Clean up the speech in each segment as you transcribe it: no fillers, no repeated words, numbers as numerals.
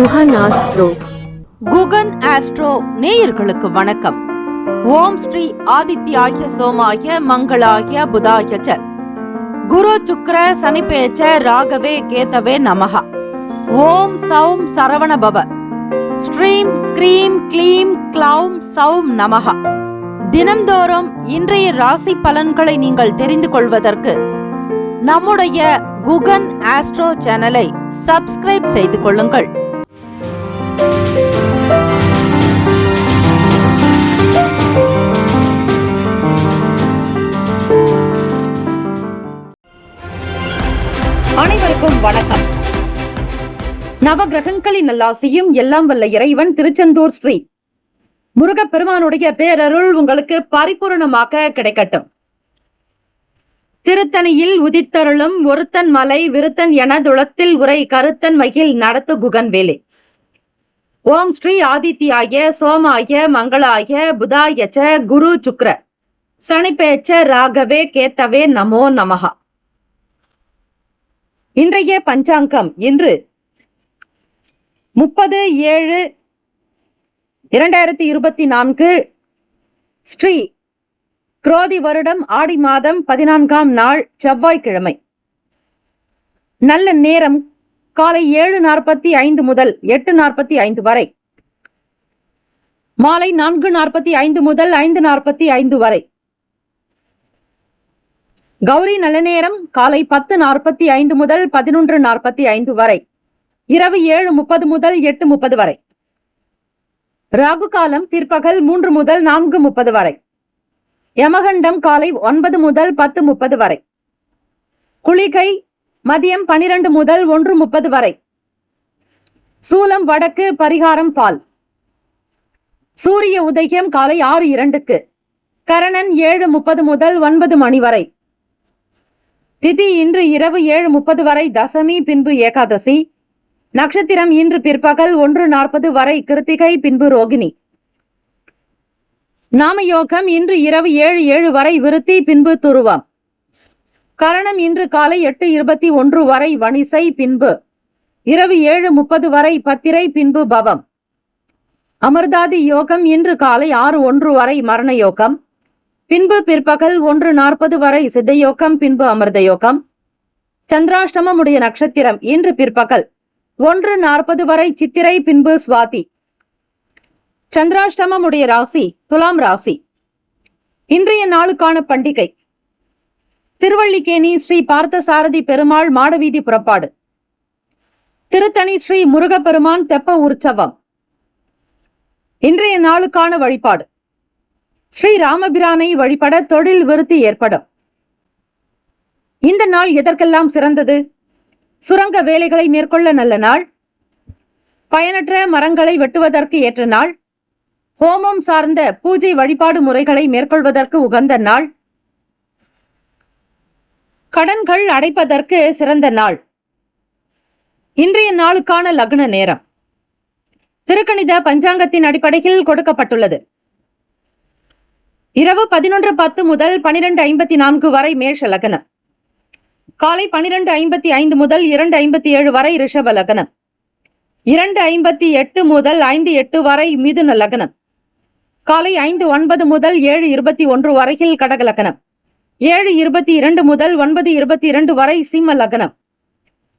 Guhan astro. Guhan astro நேயர்களுக்கு வணக்கம். ஓம் ஸ்ரீ ஆதித்யாய சோமாய மங்களாய புதாய ச குரு சுக்ர சனிபேச்ச ராகவே கேதவே நமஹ. ஓம் சௌம் சரவண பவ. ஸ்ரீம் க்ரீம் க்ளீம் க்ளௌம் சௌம் நமஹ. தினம்தோறும் இன்றைய ராசி பலன்களை நீங்கள் தெரிந்து கொள்வதற்கு நம்முடைய குகன் ஆஸ்ட்ரோ சேனலை சப்ஸ்கிரைப் செய்து கொள்ளுங்கள். அனைவருக்கும் வணக்கம். நவகிரகங்களின் நல்லாசியும் எல்லாம் வல்ல இறைவன் திருச்செந்தூர் ஸ்ரீ முருகப்பெருமானுடைய பேரருள் உங்களுக்கு பரிபூரணமாக கிடைக்கட்டும். திருத்தணியில் உதித்தருளும் ஒருத்தன் மலை விருத்தன் என துளத்தில் உரை கருத்தன் மகிழ் நடத்து குகன் வேலே. ஓம் ஸ்ரீ ஆதித்யாய சோமாய மங்களாய புதாய ச குரு சுக்ர சனிபேச்ச ராகவே கேத்தவே நமோ நமஹ. இன்றைய பஞ்சாங்கம் இன்று 30/7/2024 ஸ்ரீ குரோதி வருடம் ஆடி மாதம் 14ஆம் நாள் செவ்வாய்க்கிழமை. நல்ல நேரம் காலை 7:45 முதல் 8:45 வரை, மாலை 4:45 முதல் 5:45 வரை. கௌரி நல்ல நேரம் காலை 10:45 முதல் 11:45 வரை, இரவு 7:30 முதல் 8:30 வரை. ராகு காலம் பிற்பகல் 3 முதல் 4:30 வரை. யமகண்டம் காலை 9 முதல் 10:30 வரை. குளிகை மதியம் 12 முதல் 1:30 வரை. சூலம் வடக்கு, பரிகாரம் பால். சூரிய உதயம் காலை 6:02க்கு. கரணன் 7:30 முதல் 9 மணி வரை. திதி இன்று இரவு 7:30 வரை தசமி, பின்பு ஏகாதசி. நட்சத்திரம் இன்று பிற்பகல் 1:40 வரை கிருத்திகை, பின்பு ரோகிணி. நாமயோகம் இன்று இரவு 7:07 வரை விருத்தி, பின்பு துருவம். கரணம் இன்று காலை 8:21 வரை வணிசை, பின்பு இரவு 7:30 வரை பத்திரை, பின்பு பவம். அமிர்தாதி யோகம் இன்று காலை 6:01 வரை மரண யோகம், பின்பு பிற்பகல் 1:40 வரை சித்தயோகம், பின்பு அமிர்த யோகம். சந்திராஷ்டமமுடைய நட்சத்திரம் இன்று பிற்பகல் 1:40 வரை சித்திரை, பின்பு சுவாதி. சந்திராஷ்டமமுடைய ராசி துலாம் ராசி. இன்றைய நாளுக்கான பண்டிகை திருவள்ளிக்கேணி ஸ்ரீ பார்த்தசாரதி பெருமாள் மாடவீதி புறப்பாடு. திருத்தணி ஸ்ரீ முருகப்பெருமான் தெப்ப உற்சவம். இன்றைய நாளுக்கான வழிபாடு ஸ்ரீ ராமபிரானை வழிபட தொழில் விருத்தி ஏற்படும். இந்த நாள் எதற்கெல்லாம் சிறந்தது? சுரங்க வேலைகளை மேற்கொள்ள நல்ல நாள். பயனற்ற மரங்களை வெட்டுவதற்கு ஏற்ற நாள். ஹோமம் சார்ந்த பூஜை வழிபாடு முறைகளை மேற்கொள்வதற்கு உகந்த நாள். கடன்கள் அடைப்பதற்கு சிறந்த நாள். இன்றைய நாளுக்கான லக்ன நேரம் திருக்கணித பஞ்சாங்கத்தின் அடிப்படையில் கொடுக்கப்பட்டுள்ளது. இரவு 11:10 முதல் 12:54 வரை மேஷ லக்னம். காலை 12:55 முதல் 2:57 வரை ரிஷப லக்னம். 2:58 முதல் 5:08 வரை மிதுன லக்னம். காலை 5:09 முதல் 7:21 வரையில் கடக லக்னம். 7:22 முதல் 9:22 வரை சிம்ம லக்னம்.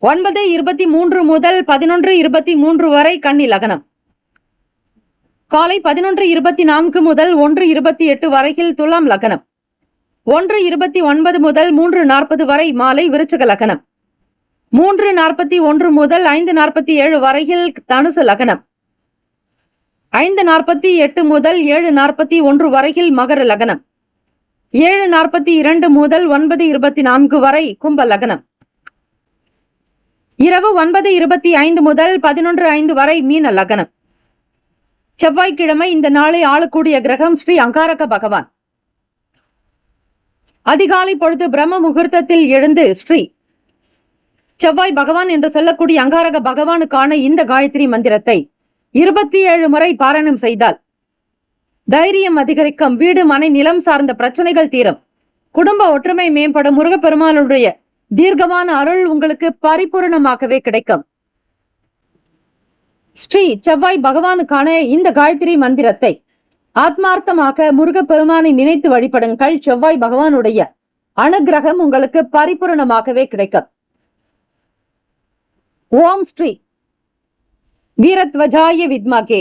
9:23 முதல் 11:23 வரை கன்னி லக்னம். காலை 11:24 முதல் 1:28 வரையில் துலாம் லக்னம். 1:29 முதல் 3:40 வரை மாலை விருச்சிக லக்னம். 3:41 முதல் 5:47 வரையில் தனுசு லக்னம். 5:48 முதல் 7:41 வரையில் மகர லக்னம். 7:42 முதல் 9:24 வரை கும்ப லக்னம். இரவு 9:25 முதல் 11:05 வரை மீன லக்னம். செவ்வாய்க்கிழமை. இந்த நாளை ஆளக்கூடிய கிரகம் ஸ்ரீ அங்காரக பகவான். அதிகாலை பொழுது பிரம்ம முகூர்த்தத்தில் எழுந்து ஸ்ரீ செவ்வாய் பகவான் என்று சொல்லக்கூடிய அங்காரக பகவானுக்கான இந்த காயத்ரி மந்திரத்தை 27 முறை பாராயணம் செய்தால் தைரியம் அதிகரிக்கும். வீடு மனை நிலம் சார்ந்த பிரச்சனைகள் தீரும். குடும்ப ஒற்றுமை மேம்படும். முருகப்பெருமானுடைய தீர்க்கமான அருள் உங்களுக்கு பரிபூரணமாகவே கிடைக்கும். ஸ்ரீ செவ்வாய் பகவானுக்கான இந்த காயத்ரி மந்திரத்தை ஆத்மார்த்தமாக முருகப்பெருமானை நினைத்து வழிபடுங்கள். செவ்வாய் பகவானுடைய அனுகிரகம் உங்களுக்கு பரிபூரணமாகவே கிடைக்கும். ஓம் ஸ்ரீ வீரத்வஜாய வித்மகே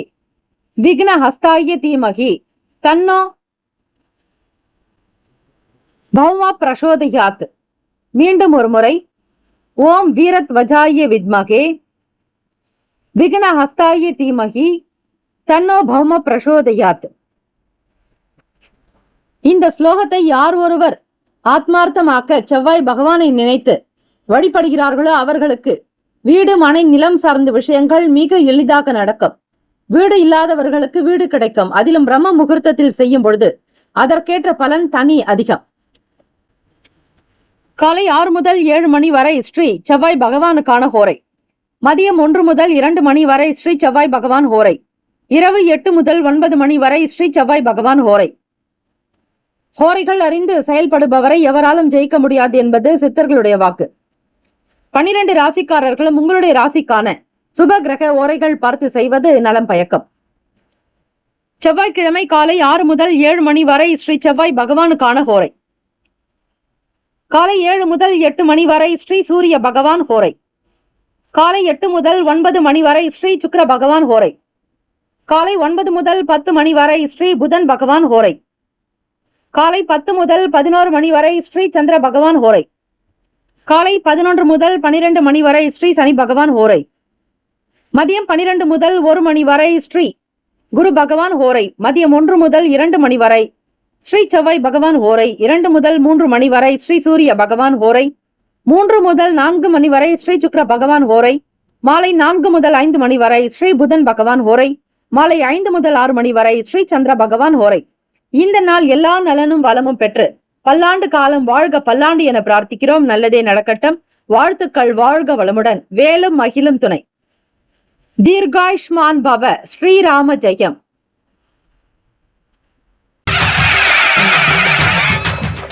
விக்னஹஸ்தாய தீமகி தன்னோ பௌமா பிரசோதயாத். மீண்டும் ஒரு முறை, ஓம் வீரத்வஜாய வித்மகே விக்னஹஸ்தாய தீமகி தன்னோ பௌம பிரசோதயாத். இந்த ஸ்லோகத்தை யார் ஒருவர் ஆத்மார்த்தமாக்க செவ்வாய் பகவானை நினைத்து வழிபடுகிறார்களோ அவர்களுக்கு வீடு, மனை, நிலம் சார்ந்த விஷயங்கள் மிக எளிதாக நடக்கும். வீடு இல்லாதவர்களுக்கு வீடு கிடைக்கும். அதிலும் பிரம்ம முகூர்த்தத்தில் செய்யும் பொழுது அதற்கேற்ற பலன் தனி அதிகம். காலை 6 முதல் 7 மணி வரை ஸ்ரீ செவ்வாய் பகவானுக்கான ஹோரை. மதியம் 1 முதல் 2 மணி வரை ஸ்ரீ செவ்வாய் பகவான் ஹோரை. இரவு 8 முதல் 9 மணி வரை ஸ்ரீ செவ்வாய் பகவான் ஹோரை. ஹோரைகள் அறிந்து செயல்படுபவரை எவராலும் ஜெயிக்க முடியாது என்பது சித்தர்களுடைய வாக்கு. 12 ராசிக்காரர்களும் உங்களுடைய ராசிக்கான சுப கிரக ஓரைகள் பார்த்து செய்வது நலம் பயக்கம். செவ்வாய்க்கிழமை காலை 6 முதல் 7 மணி வரை ஸ்ரீ செவ்வாய் பகவானுக்கான ஹோரை. காலை 7 முதல் 8 மணி வரை ஸ்ரீ சூரிய பகவான் ஹோரை. காலை 8 முதல் 9 மணி வரை ஸ்ரீ சுக்கிர பகவான் ஹோரை. காலை 9 முதல் 10 மணி வரை ஸ்ரீ புதன் பகவான் ஹோரை. காலை 10 முதல் 11 மணி வரை ஸ்ரீ சந்திர பகவான் ஹோரை. காலை 11 முதல் 12 மணி வரை ஸ்ரீ சனி பகவான் ஹோரை. மதியம் 12 முதல் 1 மணி வரை ஸ்ரீ குரு பகவான் ஹோரை. மதியம் 1 முதல் 2 மணி வரை ஸ்ரீ செவ்வாய் பகவான் ஹோரை. 2 முதல் 3 மணி வரை ஸ்ரீ சூரிய பகவான் ஹோரை. 3 முதல் 4 மணி வரை ஸ்ரீ சுக்கிர பகவான் ஹோரை. மாலை 4 முதல் 5 மணி வரை ஸ்ரீ புதன் பகவான் ஹோரை. மாலை 5 முதல் 6 மணி வரை ஸ்ரீ சந்திர பகவான் ஹோரை. இந்த நாள் எல்லா நலனும் வளமும் பெற்று பல்லாண்டு காலம் வாழ்க பல்லாண்டு என பிரார்த்திக்கிறோம். நல்லதே நடக்கட்டும். வாழ்த்துக்கள். வாழ்க வளமுடன். வேலும் மகிழும் துணை. தீர்காயுஷ்மான் பவ. ஸ்ரீராம ஜெயம்.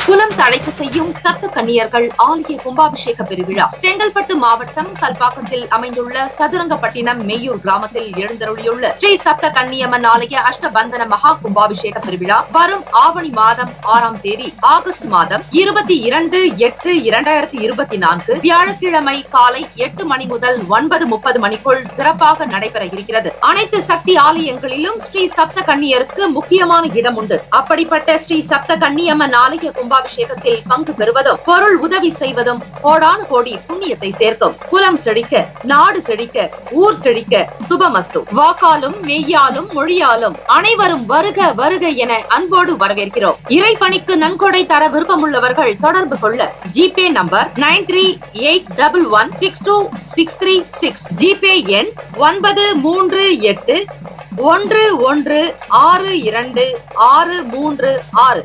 குலம் தழைக்க செய்யும் சப்த கன்னியர்கள் ஆலய கும்பாபிஷேக பெருவிழா செங்கல்பட்டு மாவட்டம் கல்பாக்கத்தில் அமைந்துள்ள சதுரங்கப்பட்டினம் மெய்யூர் கிராமத்தில் எழுந்தருளியுள்ள ஸ்ரீ சப்த கன்னியம்மன் ஆலய அஷ்டபந்தன மகா கும்பாபிஷேக பெருவிழா வரும் ஆவணி மாதம் 6ஆம் தேதி ஆகஸ்ட் மாதம் 22/8/2024 வியாழக்கிழமை காலை 8 மணி முதல் 9:30 மணிக்குள் சிறப்பாக நடைபெற இருக்கிறது. அனைத்து சக்தி ஆலயங்களிலும் ஸ்ரீ சப்த கன்னியருக்கு முக்கியமான இடம் உண்டு. அப்படிப்பட்ட ஸ்ரீ சப்த கன்னியம்மன் ஆலய கும்பாபிஷேகத்தில் பங்கு பெறுவதும் பொருள் உதவி செய்வதும் கோடானு கோடி புண்ணியத்தை சேர்க்கும். குலம் செழிக்க, நாடு செழிக்க, ஊர் செழிக்க. சுபமஸ்து. வாக்காலும் மெய்யாலும் மொழியாலும் அனைவரும் வருக வருக என அன்போடு வரவேற்கிறோம். இறைப்பணிக்கு நன்கொடை தர விருப்பமுள்ளவர்கள் தொடர்பு கொள்ள ஜிபே நம்பர் 9381162636. ஜிபே எண் 93811626336.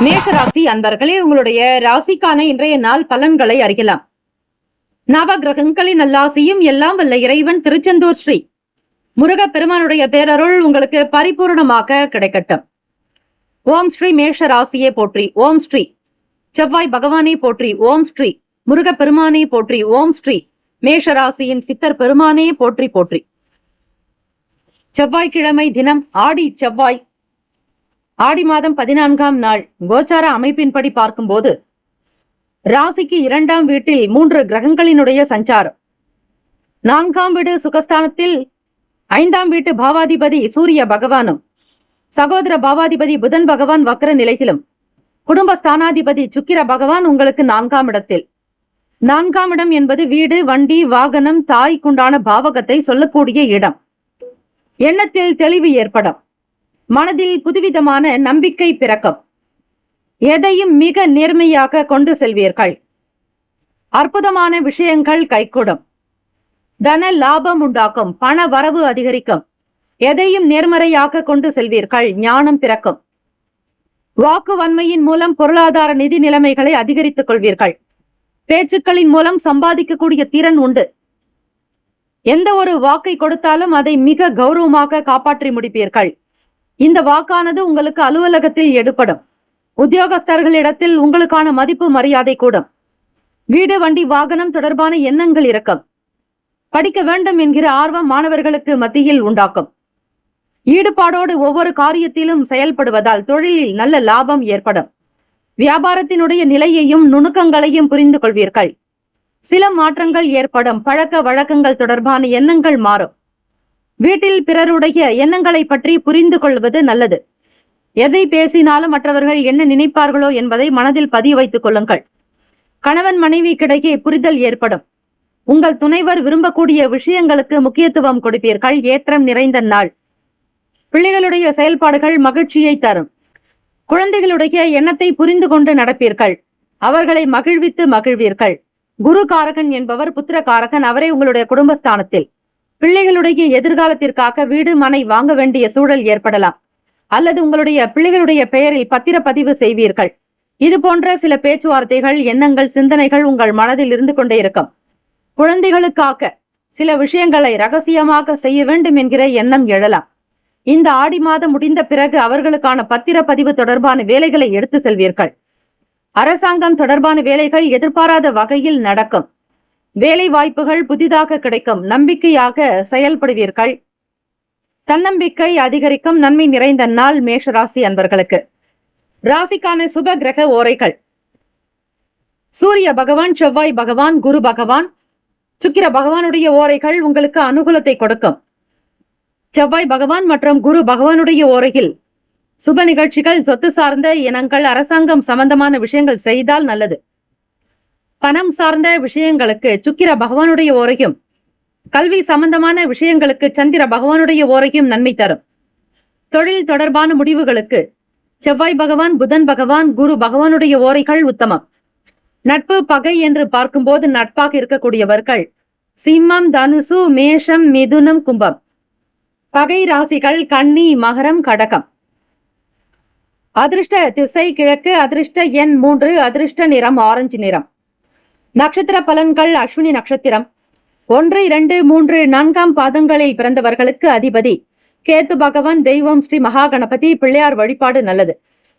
மேஷராசி அன்பர்களே, உங்களுடைய ராசிக்கான இன்றைய நாள் பலன்களை அறியலாம். நவ கிரகங்களின் நல்லாசியும் எல்லாம் வல்ல இறைவன் திருச்செந்தூர் ஸ்ரீ முருகப்பெருமானுடைய பேரருள் உங்களுக்கு பரிபூர்ணமாக கிடைக்கட்டும். ஓம் ஸ்ரீ மேஷராசியே போற்றி. ஓம் ஸ்ரீ செவ்வாய் பகவானே போற்றி. ஓம் ஸ்ரீ முருகப்பெருமானே போற்றி. ஓம் ஸ்ரீ மேஷராசியின் சித்தர் பெருமானே போற்றி போற்றி. செவ்வாய்க்கிழமை தினம் ஆடி செவ்வாய், ஆடி மாதம் 14ஆம் நாள். கோச்சார அமைப்பின்படி பார்க்கும்போது ராசிக்கு 2ஆம் வீட்டில் 3 கிரகங்களினுடைய சஞ்சாரம். 4ஆம் வீடு சுகஸ்தானத்தில் 5ஆம் வீட்டு பாவாதிபதி சூரிய பகவானும் சகோதர பாவாதிபதி புதன் பகவான் வக்ர நிலையிலும் குடும்பஸ்தானாதிபதி சுக்கிர பகவான் உங்களுக்கு 4ஆம் இடத்தில். 4ஆம் இடம் என்பது வீடு, வண்டி, வாகனம், தாய்க்குண்டான பாவகத்தை சொல்லக்கூடிய இடம். எண்ணத்தில் தெளிவு ஏற்படும். மனதில் புதுவிதமான நம்பிக்கை பிறக்கும். எதையும் மிக நேர்மையாக கொண்டு செல்வீர்கள். அற்புதமான விஷயங்கள் கைகூடும். தன லாபம் உண்டாக்கும். பண வரவு அதிகரிக்கும். எதையும் நேர்மறையாக கொண்டு செல்வீர்கள். ஞானம் பிறக்கும். வாக்கு வன்மையின் மூலம் பொருளாதார நிதி நிலைமைகளை அதிகரித்துக் கொள்வீர்கள். பேச்சுக்களின் மூலம் சம்பாதிக்கக்கூடிய திறன் உண்டு. எந்த ஒரு வாக்கை கொடுத்தாலும் அதை மிக கௌரவமாக காப்பாற்றி முடிப்பீர்கள். இந்த வாக்கானது உங்களுக்கு அலுவலகத்தில் எடுப்படும். உத்தியோகஸ்தர்களிடத்தில் உங்களுக்கான மதிப்பு மரியாதை கூடும். வீடு, வண்டி, வாகனம் தொடர்பான எண்ணங்கள் இருக்கும். படிக்க வேண்டும் என்கிற ஆர்வம் மாணவர்களுக்கு மத்தியில் உண்டாக்கும். ஈடுபாடோடு ஒவ்வொரு காரியத்திலும் செயல்படுவதால் தொழிலில் நல்ல லாபம் ஏற்படும். வியாபாரத்தினுடைய நிலையையும் நுணுக்கங்களையும் புரிந்து கொள்வீர்கள். சில மாற்றங்கள் ஏற்படும். பழக்க வழக்கங்கள் தொடர்பான எண்ணங்கள் மாறும். வீட்டில் பிறருடைய எண்ணங்களை பற்றி புரிந்து கொள்வது நல்லது. எதை பேசினாலும் மற்றவர்கள் என்ன நினைப்பார்களோ என்பதை மனதில் பதிய வைத்துக் கொள்ளுங்கள். கணவன் மனைவிக்கிடையே புரிதல் ஏற்படும். உங்கள் துணைவர் விரும்பக்கூடிய விஷயங்களுக்கு முக்கியத்துவம் கொடுப்பீர்கள். ஏற்றம் நிறைந்த நாள். பிள்ளைகளுடைய செயல்பாடுகள் மகிழ்ச்சியை தரும். குழந்தைகளுடைய எண்ணத்தை புரிந்து கொண்டு நடப்பீர்கள். அவர்களை மகிழ்வித்து மகிழ்வீர்கள். குரு காரகன் என்பவர் புத்திரகாரகன். அவரே உங்களுடைய குடும்பஸ்தானத்தில். பிள்ளைகளுடைய எதிர்காலத்திற்காக வீடு மனை வாங்க வேண்டிய சூழல் ஏற்படலாம். அல்லது உங்களுடைய பிள்ளைகளுடைய பெயரில் பத்திரப்பதிவு செய்வீர்கள். இது போன்ற சில பேச்சுவார்த்தைகள், எண்ணங்கள், சிந்தனைகள் உங்கள் மனதில் இருந்து கொண்டே இருக்கும். குழந்தைகளுக்காக சில விஷயங்களை ரகசியமாக செய்ய வேண்டும் என்கிற எண்ணம் எழலாம். இந்த ஆடி மாதம் முடிந்த பிறகு அவர்களுக்கான பத்திரப்பதிவு தொடர்பான வேலைகளை எடுத்து செல்வீர்கள். அரசாங்கம் தொடர்பான வேலைகள் எதிர்பாராத வகையில் நடக்கும். வேலை வாய்ப்புகள் புதிதாக கிடைக்கும். நம்பிக்கையாக செயல்படுவீர்கள். தன்னம்பிக்கை அதிகரிக்கும். நன்மை நிறைந்த நாள் மேஷராசி அன்பர்களுக்கு. ராசிக்கான சுப கிரக ஓரைகள். சூரிய பகவான், செவ்வாய் பகவான், குரு பகவான், சுக்கிர பகவானுடைய ஓரைகள் உங்களுக்கு அனுகூலத்தை கொடுக்கும். செவ்வாய் பகவான் மற்றும் குரு பகவானுடைய ஓரையில் சுப நிகழ்ச்சிகள், சொத்து சார்ந்த இனங்கள், அரசாங்கம் சம்பந்தமான விஷயங்கள் செய்தால் நல்லது. பணம் சார்ந்த விஷயங்களுக்கு சுக்கிர பகவானுடைய ஓரையும், கல்வி சம்பந்தமான விஷயங்களுக்கு சந்திர பகவானுடைய ஓரையும் நன்மை தரும். தொழில் தொடர்பான முடிவுகளுக்கு செவ்வாய் பகவான், புதன் பகவான், குரு பகவானுடைய ஓரைகள் உத்தமம். நட்பு பகை என்று பார்க்கும்போது நட்பாக இருக்கக்கூடியவர்கள் சிம்மம், தனுசு, மேஷம், மிதுனம், கும்பம். பகை ராசிகள் கன்னி, மகரம், கடகம். அதிர்ஷ்ட திசை கிழக்கு. அதிர்ஷ்ட எண் 3. அதிர்ஷ்ட நிறம் ஆரஞ்சு நிறம். நட்சத்திர பலன்கள். அஸ்வினி நட்சத்திரம் 1, 2, 3, 4 பாதங்களில் பிறந்தவர்களுக்கு அதிபதி கேத்து பகவான். தெய்வம் ஸ்ரீ மகா கணபதி. பிள்ளையார் வழிபாடு நல்லது.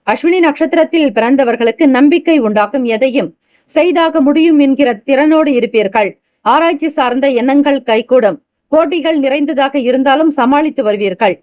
அஸ்வினி நட்சத்திரத்தில் பிறந்தவர்களுக்கு நம்பிக்கை உண்டாக்கும். எதையும் செய்தாக முடியும் என்கிற திறனோடு இருப்பீர்கள். ஆராய்ச்சி சார்ந்த எண்ணங்கள் கைகூடும். போட்டிகள் நிறைந்ததாக இருந்தாலும் சமாளித்து வருவீர்கள்.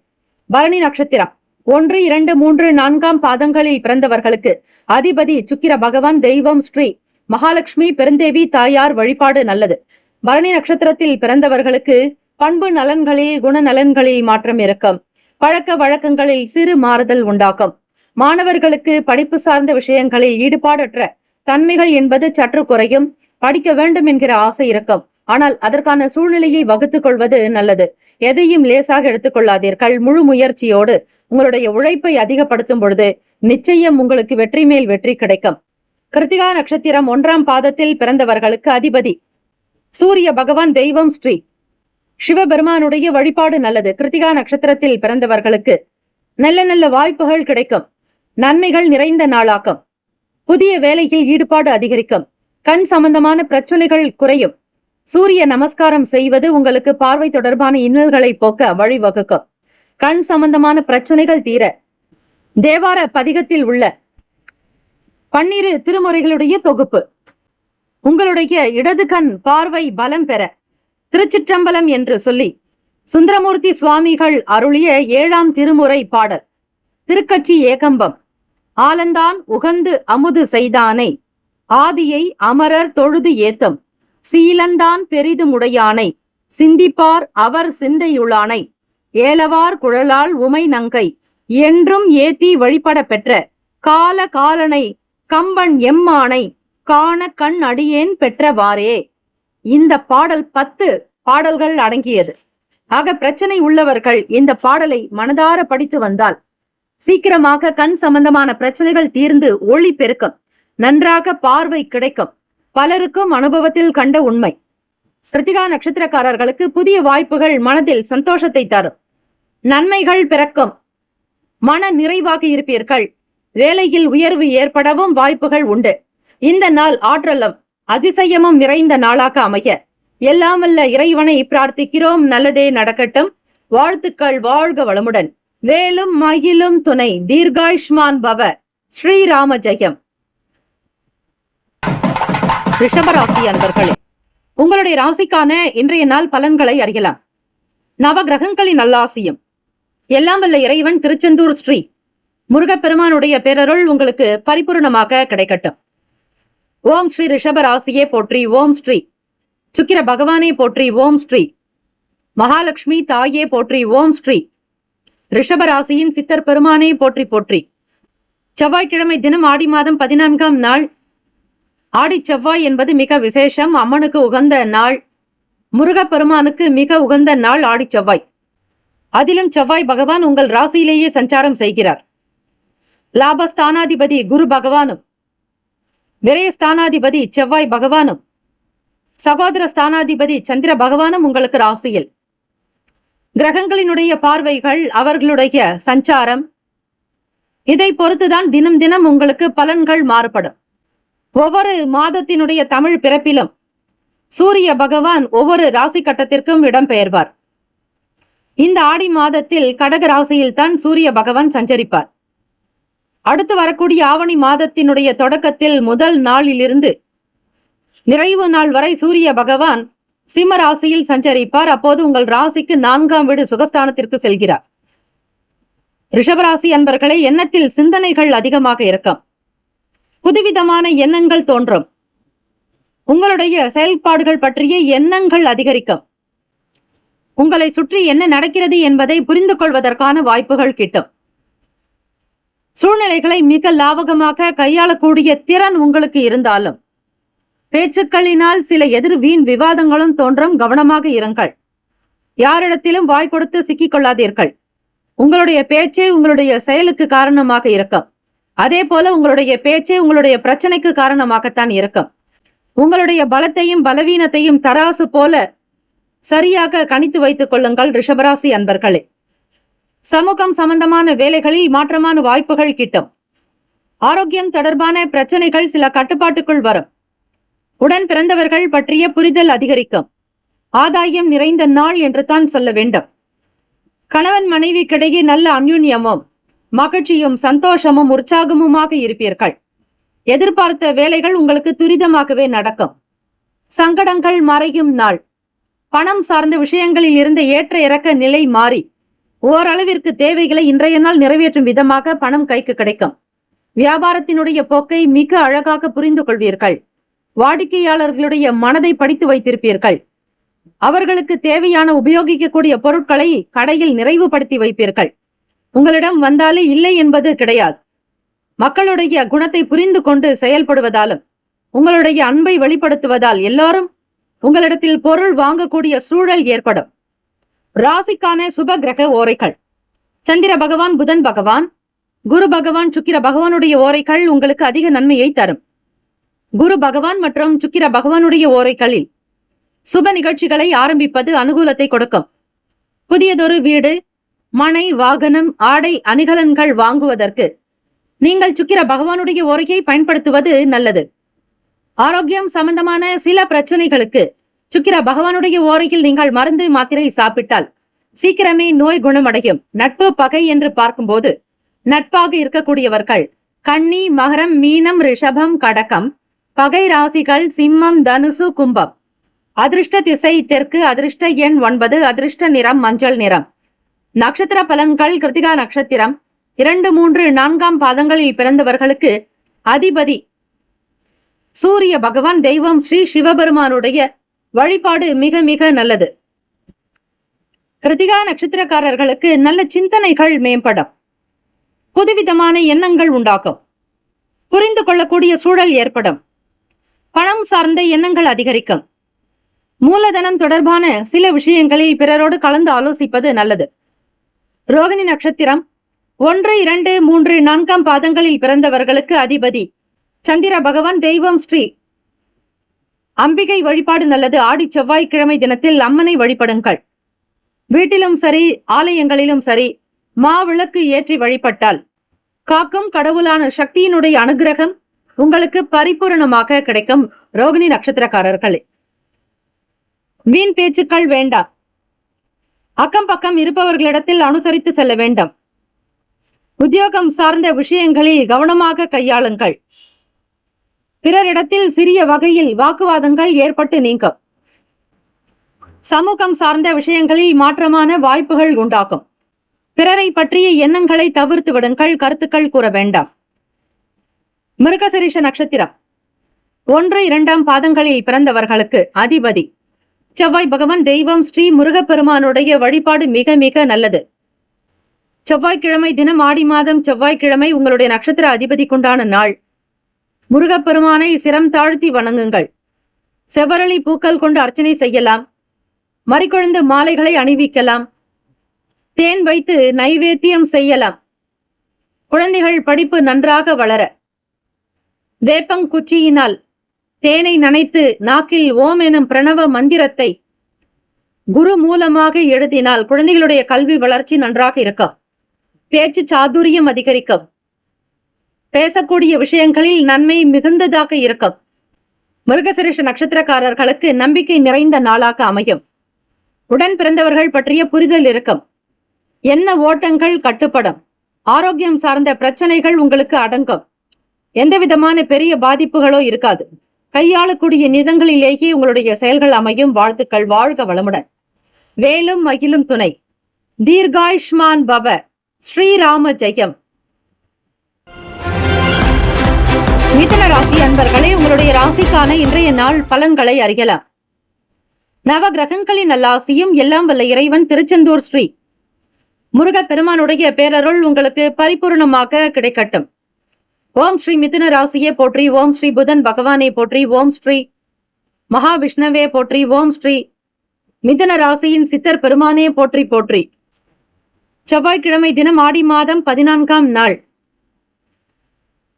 பரணி நட்சத்திரம் 1, 2, 3, 4 பாதங்களில் பிறந்தவர்களுக்கு அதிபதி சுக்கிர பகவான். தெய்வம் ஸ்ரீ மகாலட்சுமி பெருந்தேவி தாயார் வழிபாடு நல்லது. பரணி நட்சத்திரத்தில் பிறந்தவர்களுக்கு பண்பு நலன்களில், குணநலன்களில் மாற்றம் இருக்கும். பழக்க வழக்கங்களில் சிறு மாறுதல் உண்டாகும். மாணவர்களுக்கு படிப்பு சார்ந்த விஷயங்களில் ஈடுபாடற்ற தன்மைகள் என்பது சற்று குறையும். படிக்க வேண்டும் என்கிற ஆசை இருக்கும். ஆனால் அதற்கான சூழ்நிலையை வகுத்துக் கொள்வது நல்லது. எதையும் லேசாக எடுத்துக்கொள்ளாதீர்கள். முழு முயற்சியோடு உங்களுடைய உழைப்பை அதிகப்படுத்தும் பொழுது நிச்சயம் உங்களுக்கு வெற்றி மேல் வெற்றி கிடைக்கும். கிருத்திகா நட்சத்திரம் 1 பாதத்தில் பிறந்தவர்களுக்கு அதிபதி சூரிய பகவான். தெய்வம் ஸ்ரீ சிவபெருமானுடைய வழிபாடு நல்லது. கிருத்திகா நட்சத்திரத்தில் பிறந்தவர்களுக்கு நல்ல நல்ல வாய்ப்புகள் கிடைக்கும். நன்மைகள் நிறைந்த நாளாகும். புதிய வேலையில் ஈடுபாடு அதிகரிக்கும். கண் சம்பந்தமான பிரச்சனைகள் குறையும். சூரிய நமஸ்காரம் செய்வது உங்களுக்கு பார்வை தொடர்பான இன்னல்களை போக்க வழிவகுக்கும். கண் சம்பந்தமான பிரச்சனைகள் தீர தேவார பதிகத்தில் உள்ள 12 திருமுறைகளுடைய தொகுப்பு. உங்களுடைய இடது கண் பார்வை பலம் பெற திருச்சிற்றம்பலம் என்று சொல்லி சுந்தரமூர்த்தி சுவாமிகள் அருளிய 7ஆம் திருமுறை பாடல். திருக்கட்சி ஏகம்பம். ஆலந்தான் உகந்து அமுது செய்தானை, ஆதியை அமரர் தொழுது ஏத்தம், சீலந்தான் பெரிதுமுடையானை, சிந்திப்பார் அவர் சிந்தையுளானை, ஏலவார் குழலால் உமை நங்கை, என்றும் ஏத்தி வழிபட பெற்ற கால காலனை, கம்பன் எம்மானை, காண கண் அடியேன் பெற்றவாறே. இந்த பாடல் 10 பாடல்கள் அடங்கியது. ஆக பிரச்சனை உள்ளவர்கள் இந்த பாடலை மனதார படித்து வந்தால் சீக்கிரமாக கண் சம்பந்தமான பிரச்சனைகள் தீர்ந்து ஒளி பெருக்கும். நன்றாக பார்வை கிடைக்கும். பலருக்கும் அனுபவத்தில் கண்ட உண்மை. கிருத்திகா நட்சத்திரக்காரர்களுக்கு புதிய வாய்ப்புகள் மனதில் சந்தோஷத்தை தரும். நன்மைகள் பிறக்கும். மன நிறைவாக இருப்பீர்கள். வேலையில் உயர்வு ஏற்படவும் வாய்ப்புகள் உண்டு. இந்த நாள் ஆற்றலும் அதிசயமும் நிறைந்த நாளாக அமைய எல்லாம் வல்ல இறைவனை பிரார்த்திக்கிறோம். நல்லதே நடக்கட்டும். வாழ்த்துக்கள். வாழ்க வளமுடன். வேலும் மயிலும் துணை. தீர்காயுஷ்மான் பவ. ஸ்ரீராம ஜெயம். ரிஷபராசி அன்பர்களே, உங்களுடைய ராசிக்கான இன்றைய நாள் பலன்களை அறியலாம். நவ கிரகங்களின் நல்லாசியும் எல்லாம் வல்ல இறைவன் திருச்செந்தூர் ஸ்ரீ முருகப்பெருமானுடைய பேரருள் உங்களுக்கு பரிபூர்ணமாக கிடைக்கட்டும். ஓம் ஸ்ரீ ரிஷப ராசியே போற்றி, ஓம் ஸ்ரீ சுக்கிர பகவானே போற்றி, ஓம் ஸ்ரீ மகாலட்சுமி தாயே போற்றி, ஓம் ஸ்ரீ ரிஷப ராசியின் சித்தர் பெருமானே போற்றி போற்றி. செவ்வாய்க்கிழமை தினம் ஆடி மாதம் 14ஆம் நாள். ஆடி செவ்வாய் என்பது மிக விசேஷம். அம்மனுக்கு உகந்த நாள், முருகப்பெருமானுக்கு மிக உகந்த நாள் ஆடி செவ்வாய். அதிலும் செவ்வாய் பகவான் உங்கள் ராசியிலேயே சஞ்சாரம் செய்கிறார். லாபஸ்தானாதிபதி குரு பகவானும், விரயஸ்தானாதிபதி செவ்வாய் பகவானும், சகோதர ஸ்தானாதிபதி சந்திர பகவானும் உங்களுக்கு ராசியில். கிரகங்களினுடைய பார்வைகள், அவர்களுடைய சஞ்சாரம், இதை பொறுத்துதான் தினம் தினம் உங்களுக்கு பலன்கள் மாறுபடும். ஒவ்வொரு மாதத்தினுடைய தமிழ் பிறப்பிலும் சூரிய பகவான் ஒவ்வொரு ராசி கட்டத்திற்கும் இடம்பெயர்வார். இந்த ஆடி மாதத்தில் கடக ராசியில் தான் சூரிய பகவான் சஞ்சரிப்பார். அடுத்து வரக்கூடிய ஆவணி மாதத்தினுடைய தொடக்கத்தில் முதல் நாளிலிருந்து நிறைவு நாள் வரை சூரிய பகவான் சிம்ம ராசியில் சஞ்சரிப்பார். அப்போது உங்கள் ராசிக்கு 4ஆம் வீடு சுகஸ்தானத்திற்கு செல்கிறார். ரிஷபராசி அன்பர்களே, எண்ணத்தில் சிந்தனைகள் அதிகமாக இருக்கும். புதுவிதமான எண்ணங்கள் தோன்றும். உங்களுடைய செயல்பாடுகள் பற்றிய எண்ணங்கள் அதிகரிக்கும். உங்களை சுற்றி என்ன நடக்கிறது என்பதை புரிந்து கொள்வதற்கான வாய்ப்புகள் கிட்டும். சூழ்நிலைகளை மிக லாபகமாக கையாளக்கூடிய திறன் உங்களுக்கு இருந்தாலும் பேச்சுக்களினால் சில எதிர் வீண் விவாதங்களும் தோன்றும். கவனமாக இருங்கள். யாரிடத்திலும் வாய் கொடுத்து சிக்கிக் கொள்ளாதீர்கள். உங்களுடைய பேச்சே உங்களுடைய செயலுக்கு காரணமாக இருக்கும். அதே போல உங்களுடைய பேச்சே உங்களுடைய பிரச்சனைக்கு காரணமாகத்தான் இருக்கும். உங்களுடைய பலத்தையும் பலவீனத்தையும் தராசு போல சரியாக கணித்து வைத்துக் கொள்ளுங்கள் ரிஷபராசி அன்பர்களே. சமூகம் சம்பந்தமான வேலைகளில் மாற்றமான வாய்ப்புகள் கிட்டும். ஆரோக்கியம் தொடர்பான பிரச்சனைகள் சில கட்டுப்பாட்டுக்குள் வரும். உடன் பிறந்தவர்கள் பற்றிய புரிதல் அதிகரிக்கும். ஆதாயம் நிறைந்த நாள் என்று தான் சொல்ல வேண்டும். கணவன் மனைவிக்கிடையே நல்ல அந்யுன்யமும் மகிழ்ச்சியும் சந்தோஷமும் உற்சாகமுமாக இருப்பீர்கள். எதிர்பார்த்த வேலைகள் உங்களுக்கு துரிதமாகவே நடக்கும். சங்கடங்கள் மறையும் நாள். பணம் சார்ந்த விஷயங்களில் இருந்த ஏற்ற இறக்க நிலை மாறி ஓரளவிற்கு தேவைகளை இன்றைய நாள் நிறைவேற்றும் விதமாக பணம் கைக்கு கிடைக்கும். வியாபாரத்தினுடைய போக்கை மிக அழகாக புரிந்து கொள்வீர்கள். வாடிக்கையாளர்களுடைய மனதை படித்து வைத்திருப்பீர்கள். அவர்களுக்கு தேவையான உபயோகிக்கக்கூடிய பொருட்களை கடையில் நிறைவுபடுத்தி வைப்பீர்கள். உங்களிடம் வந்தாலே இல்லை என்பது கிடையாது. மக்களுடைய குணத்தை புரிந்து கொண்டு செயல்படுவதாலும் உங்களுடைய அன்பை வெளிப்படுத்துவதால் எல்லாரும் உங்களிடத்தில் பொருள் வாங்கக்கூடிய சூழல் ஏற்படும். ராசிக்கான சுப கிரக ஓரைகள். சந்திர பகவான், புதன் பகவான், குரு பகவான், சுக்கிர பகவானுடைய ஓரைகள் உங்களுக்கு அதிக நன்மையை தரும். குரு பகவான் மற்றும் சுக்கிர பகவானுடைய ஓரைகளில் சுப நிகழ்ச்சிகளை ஆரம்பிப்பது அனுகூலத்தை கொடுக்கும். புதியதொரு வீடு, மனை, வாகனம், ஆடை, அணிகலன்கள் வாங்குவதற்கு நீங்கள் சுக்கிர பகவானுடைய ஓரையை பயன்படுத்துவது நல்லது. ஆரோக்கியம் சம்பந்தமான சில பிரச்சனைகளுக்கு சுக்கிர பகவானுடைய ஓரையில் நீங்கள் மருந்து மாத்திரை சாப்பிட்டால் சீக்கிரமே நோய் குணமடையும். நட்பு பகை என்று பார்க்கும்போது நட்பாக இருக்கக்கூடியவர்கள் கன்னி, மகரம், மீனம், ரிஷபம், கடகம். பகை ராசிகள் சிம்மம், தனுசு, கும்பம். அதிர்ஷ்ட திசை தெற்கு. அதிர்ஷ்ட எண் 9. அதிர்ஷ்ட நிறம் மஞ்சள் நிறம். நட்சத்திர பலன்கள். கிருத்திகா நட்சத்திரம் 2, 3, 4ஆம் பாதங்களில் பிறந்தவர்களுக்கு அதிபதி சூரிய பகவான். தெய்வம் ஸ்ரீ சிவபெருமானுடைய வழிபாடு மிக மிக நல்லது. கிருத்திகா நட்சத்திரக்காரர்களுக்கு நல்ல சிந்தனைகள் மேம்படும். புதுவிதமான எண்ணங்கள் உண்டாகும். புரிந்து கொள்ளக்கூடிய சூழல் ஏற்படும். பணம் சார்ந்த எண்ணங்கள் அதிகரிக்கும். மூலதனம் தொடர்பான சில விஷயங்களில் பிறரோடு கலந்து ஆலோசிப்பது நல்லது. ரோகிணி நட்சத்திரம் 1, 2, 3, 4ஆம் பாதங்களில் பிறந்தவர்களுக்கு அதிபதி சந்திர பகவான். தெய்வம் ஸ்ரீ அம்பிகை வழிபாடு நல்லது. ஆடி செவ்வாய்க்கிழமை தினத்தில் அம்மனை வழிபடுங்கள். வீட்டிலும் சரி, ஆலயங்களிலும் சரி, மாவிளக்கு ஏற்றி வழிபட்டால் காக்கும் கடவுளான சக்தியினுடைய அனுகிரகம் உங்களுக்கு பரிபூரணமாக கிடைக்கும். ரோகிணி நட்சத்திரக்காரர்களே, வீண் பேச்சுக்கள் வேண்டாம். அக்கம் பக்கம் இருப்பவர்களிடத்தில் அனுசரித்து செல்ல வேண்டும். உத்தியோகம் சார்ந்த விஷயங்களில் கவனமாக கையாளுங்கள். பிறரிடத்தில் சிறிய வகையில் வாக்குவாதங்கள் ஏற்பட்டு நீங்கும். சமூகம் சார்ந்த விஷயங்களில் மாற்றமான வாய்ப்புகள் உண்டாகும். பிறரை பற்றிய எண்ணங்களை தவிர்த்து விடுங்கள், கருத்துக்கள் கூற வேண்டாம். மிருகசீரிஷ நட்சத்திரம் 1, 2ஆம் பாதங்களில் பிறந்தவர்களுக்கு அதிபதி செவ்வாய் பகவான். தெய்வம் ஸ்ரீ முருகப்பெருமானுடைய வழிபாடு மிக மிக நல்லது. செவ்வாய்க்கிழமை தினம், ஆடி மாதம் செவ்வாய்க்கிழமை உங்களுடைய நட்சத்திர அதிபதிக்குண்டான நாள். முருகப்பெருமானை சிரம் தாழ்த்தி வணங்குங்கள். செவ்வரளி பூக்கள் கொண்டு அர்ச்சனை செய்யலாம். மறிக்கொழுந்து மாலைகளை அணிவிக்கலாம். தேன் வைத்து நைவேத்தியம் செய்யலாம். குழந்தைகள் படிப்பு நன்றாக வளர வேப்பங்குச்சியினால் தேனை நனைத்து நாக்கில் ஓம் எனும் பிரணவ மந்திரத்தை குரு மூலமாக எழுதினால் குழந்தைகளுடைய கல்வி வளர்ச்சி நன்றாக இருக்கும். பேச்சு சாதுரியம் அதிகரிக்கும். பேசக்கூடிய விஷயங்களில் நன்மை மிகுந்ததாக இருக்கும். மிருகசீரிஷ நட்சத்திரக்காரர்களுக்கு நம்பிக்கை நிறைந்த நாளாக அமையும். உடன் பிறந்தவர்கள் பற்றிய புரிதல் இருக்கும். என்ன ஓட்டங்கள் கட்டுப்படும். ஆரோக்கியம் சார்ந்த பிரச்சனைகள் உங்களுக்கு அடங்கும். எந்த விதமான பெரிய பாதிப்புகளோ இருக்காது. கையாளக்கூடிய நிதங்களிலேயே உங்களுடைய செயல்கள் அமையும். வாழ்த்துக்கள். வாழ்க வளமுடன். வேலும் மகிழும் துணை. தீர்காயுஷ்மான் பவ. ஸ்ரீராம ஜெயம். மிதுன ராசி அன்பர்களே, உங்களுடைய ராசிக்கான இன்றைய நாள் பலன்களை அறியலாம். நவ கிரகங்களின் நல்லாசியும் எல்லாம் வல்ல இறைவன் திருச்செந்தூர் ஸ்ரீ முருகப்பெருமானுடைய பேரருள் உங்களுக்கு பரிபூர்ணமாக கிடைக்கட்டும். ஓம் ஸ்ரீ மிதுன ராசியே போற்றி. ஓம் ஸ்ரீ புதன் பகவானே போற்றி. ஓம் ஸ்ரீ மகாவிஷ்ணவே போற்றி. ஓம் ஸ்ரீ மிதுன ராசியின் சித்தர் பெருமானே போற்றி போற்றி. செவ்வாய்க்கிழமை தினம், ஆடி மாதம் 14ஆம் நாள்.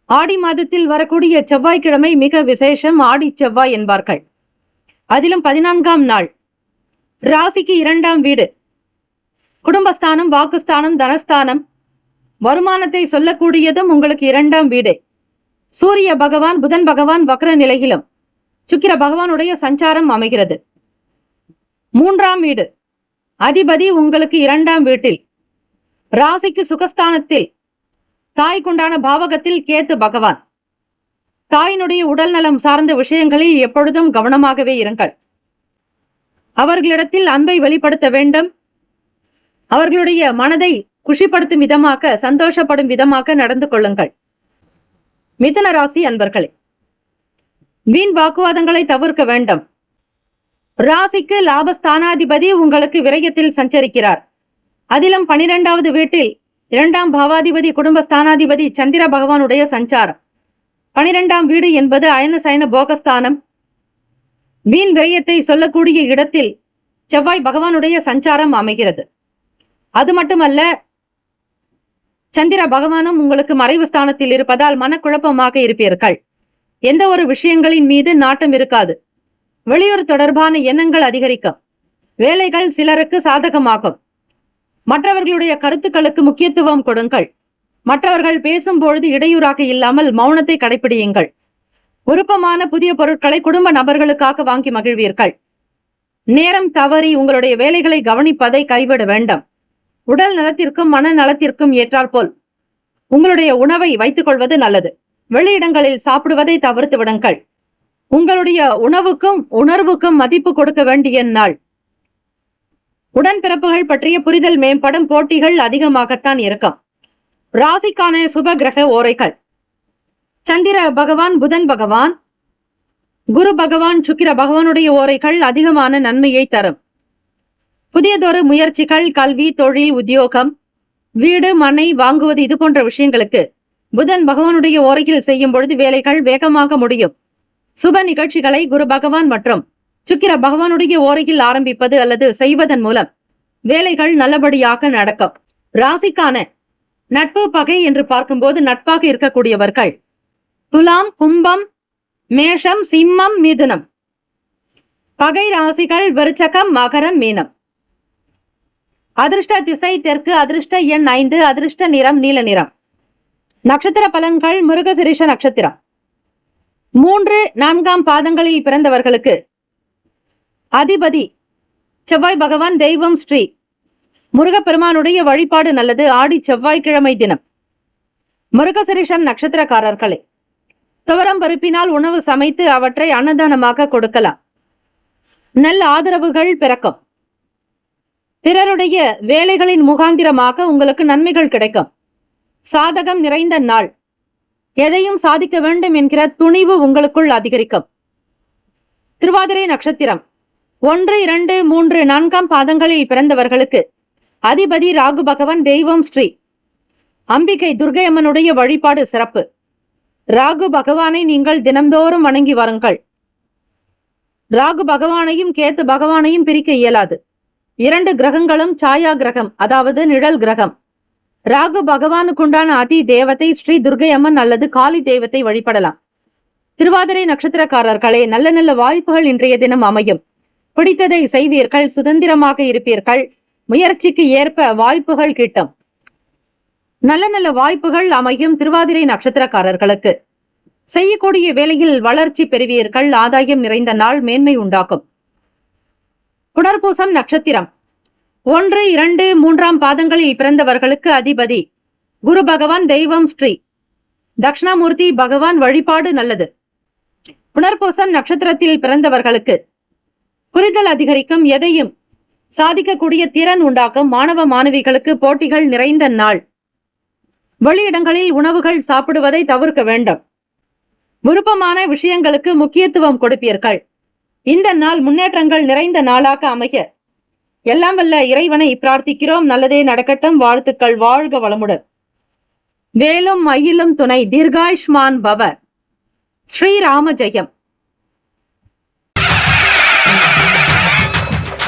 ஆடி மாதத்தில் வரக்கூடிய செவ்வாய்க்கிழமை மிக விசேஷம். ஆடி செவ்வாய் என்பார்கள். அதிலும் 14ஆம் நாள். ராசிக்கு 2ஆம் வீடு. குடும்பஸ்தானம், வாக்குஸ்தானம், தனஸ்தானம், வருமானத்தை சொல்லக்கூடியதும் உங்களுக்கு 2ஆம் வீடு. சூரிய பகவான், புதன் பகவான் வக்ர நிலையிலும் சுக்கிர பகவானுடைய சஞ்சாரம் அமைகிறது. 3ஆம் வீடு. அதிபதி உங்களுக்கு 2ஆம் வீட்டில். ராசிக்கு சுகஸ்தானத்தில் தாய்க்குண்டான பாவகத்தில் கேத்து பகவான். தாயினுடைய உடல் நலம் சார்ந்த விஷயங்களில் எப்பொழுதும் கவனமாகவே இருங்கள். அவர்களிடத்தில் அன்பை வெளிப்படுத்த வேண்டும். அவர்களுடைய மனதை குஷிப்படுத்தும் விதமாக, சந்தோஷப்படும் விதமாக நடந்து கொள்ளுங்கள். மிதுன ராசி அன்பர்களே, வீண் வாக்குவாதங்களை தவிர்க்க வேண்டும். ராசிக்கு லாபஸ்தானாதிபதி உங்களுக்கு விரயத்தில் சஞ்சரிக்கிறார். அதிலும் 12வது வீட்டில் 2ஆம் பாவாதிபதி, குடும்பஸ்தானாதிபதி சந்திர பகவானுடைய சஞ்சாரம். 12ஆம் வீடு என்பது அயன சயன போகஸ்தானம். வீண் விரயத்தை சொல்லக்கூடிய இடத்தில் செவ்வாய் பகவானுடைய சஞ்சாரம் அமைகிறது. அது மட்டுமல்ல, சந்திர பகவானும் உங்களுக்கு மறைவு ஸ்தானத்தில் இருப்பதால் மனக்குழப்பமாக இருப்பீர்கள். எந்த ஒரு விஷயங்களின் மீது நாட்டம் இருக்காது. வெளியூர் தொடர்பான எண்ணங்கள் அதிகரிக்கும். வேலைகள் சிலருக்கு சாதகமாகும். மற்றவர்களுடைய கருத்துக்களுக்கு முக்கியத்துவம் கொடுங்கள். மற்றவர்கள் பேசும்பொழுது இடையூறாக இல்லாமல் மௌனத்தை கடைபிடியுங்கள். விருப்பமான புதிய பொருட்களை குடும்ப நபர்களுக்காக வாங்கி மகிழ்வீர்கள். நேரம் தவறி உங்களுடைய வேலைகளை கவனிப்பதை கைவிட வேண்டாம். உடல் நலத்திற்கும் மன நலத்திற்கும் ஏற்றாற்போல் உங்களுடைய உணவை வைத்துக் கொள்வது நல்லது. வெளியிடங்களில் சாப்பிடுவதை தவிர்த்து விடுங்கள். உங்களுடைய உணவுக்கும் உணர்வுக்கும் மதிப்பு கொடுக்க வேண்டிய நாள். உடன்பிறப்புகள் பற்றிய புரிதல் மேம்படும். போட்டிகள் அதிகமாகத்தான் இருக்கும். ராசிக்கான சுப கிரக ஓரைகள். சந்திர பகவான், புதன் பகவான், குரு பகவான், சுக்கிர பகவானுடைய ஓரைகள் அதிகமான நன்மையை தரும். புதியதொரு முயற்சிகள், கல்வி, தொழில், உத்தியோகம், வீடு, மனை வாங்குவது, இது போன்ற விஷயங்களுக்கு புதன் பகவானுடைய ஓரையில் செய்யும் பொழுது வேலைகள் வேகமாக முடியும். சுப நிகழ்ச்சிகளை குரு பகவான் மற்றும் சுக்கிர பகவானுடைய ஓரையில் ஆரம்பிப்பது அல்லது செய்வதன் மூலம் வேலைகள் நல்லபடியாக நடக்கும். ராசிக்கான நட்பு பகை என்று பார்க்கும்போது நட்பாக இருக்கக்கூடியவர்கள் துலாம், கும்பம், மேஷம், சிம்மம், மிதுனம். பகை ராசிகள் விருச்சகம், மகரம், மீனம். அதிர்ஷ்ட திசை தெற்கு. அதிர்ஷ்ட எண் 5. அதிர்ஷ்ட நிறம் நீல நிறம். நட்சத்திர பலன்கள். மிருகசீரிஷ நட்சத்திரம் 3, 4ஆம் பாதங்களில் பிறந்தவர்களுக்கு அதிபதி செவ்வாய் பகவான். தெய்வம் ஸ்ரீ முருகப்பெருமானுடைய வழிபாடு நல்லது. ஆடி செவ்வாய்க்கிழமை தினம். மிருகசீரிஷம் நல்ல ஆதரவுகள் பிறக்கும். பிறருடைய வேலைகளின் முகாந்திரமாக உங்களுக்கு நன்மைகள் கிடைக்கும். சாதகம் நிறைந்த நாள். எதையும் சாதிக்க வேண்டும் என்கிற துணிவு உங்களுக்குள் அதிகரிக்கும். திருவாதிரை நட்சத்திரம் 1, 2, 3, 4 பாதங்களில் பிறந்தவர்களுக்கு அதிபதி ராகு பகவான். தெய்வம் ஸ்ரீ அம்பிகை துர்க்கை அம்மனுடைய வழிபாடு சிறப்பு. ராகு பகவானை நீங்கள் தினம்தோறும் வணங்கி வாருங்கள். ராகு பகவானையும் கேத்து பகவானையும் பிரிக்க இயலாது. 2 கிரகங்களும் சாயா கிரகம், அதாவது நிழல் கிரகம். ராகு பகவானுக்குண்டான அதி தேவதை ஸ்ரீ துர்க்கை அம்மன் அல்லது காளி தெய்வத்தை வழிபடலாம். திருவாதிரை நட்சத்திரக்காரர்களே, நல்ல நல்ல வாய்ப்புகள் இன்றைய தினம் அமையும். பிடித்ததை செய்வீர்கள். சுதந்திரமாக இருப்பீர்கள். முயற்சிக்கு ஏற்ப வாய்ப்புகள் கிட்டும். நல்ல நல்ல வாய்ப்புகள் அமையும். திருவாதிரை நட்சத்திரக்காரர்களுக்கு செய்யக்கூடிய வேலையில் வளர்ச்சி பெறுவீர்கள். ஆதாயம் நிறைந்த நாள். மேன்மை உண்டாக்கும். புனர்பூசம் நட்சத்திரம் 1, 2, 3 பாதங்களில் பிறந்தவர்களுக்கு அதிபதி குரு பகவான். தெய்வம் ஸ்ரீ தட்சிணாமூர்த்தி பகவான் வழிபாடு நல்லது. புனர்பூசம் நட்சத்திரத்தில் பிறந்தவர்களுக்கு புரிதல் அதிகரிக்கும். எதையும் சாதிக்கக்கூடிய திறன் உண்டாக்கும். மாணவ மாணவிகளுக்கு போட்டிகள் நிறைந்த நாள். வெளியிடங்களில் உணவுகள் சாப்பிடுவதை தவிர்க்க வேண்டும். விருப்பமான விஷயங்களுக்கு முக்கியத்துவம் கொடுப்பீர்கள். இந்த நாள் முன்னேற்றங்கள் நிறைந்த நாளாக அமைய எல்லாம் வல்ல இறைவனை பிரார்த்திக்கிறோம். நல்லதே நடக்கட்டும். வாழ்த்துக்கள். வாழ்க வளமுடன். வேலும் மயிலும் துணை. தீர்காயுஷ்மான் பவ. ஸ்ரீராம ஜெயம்.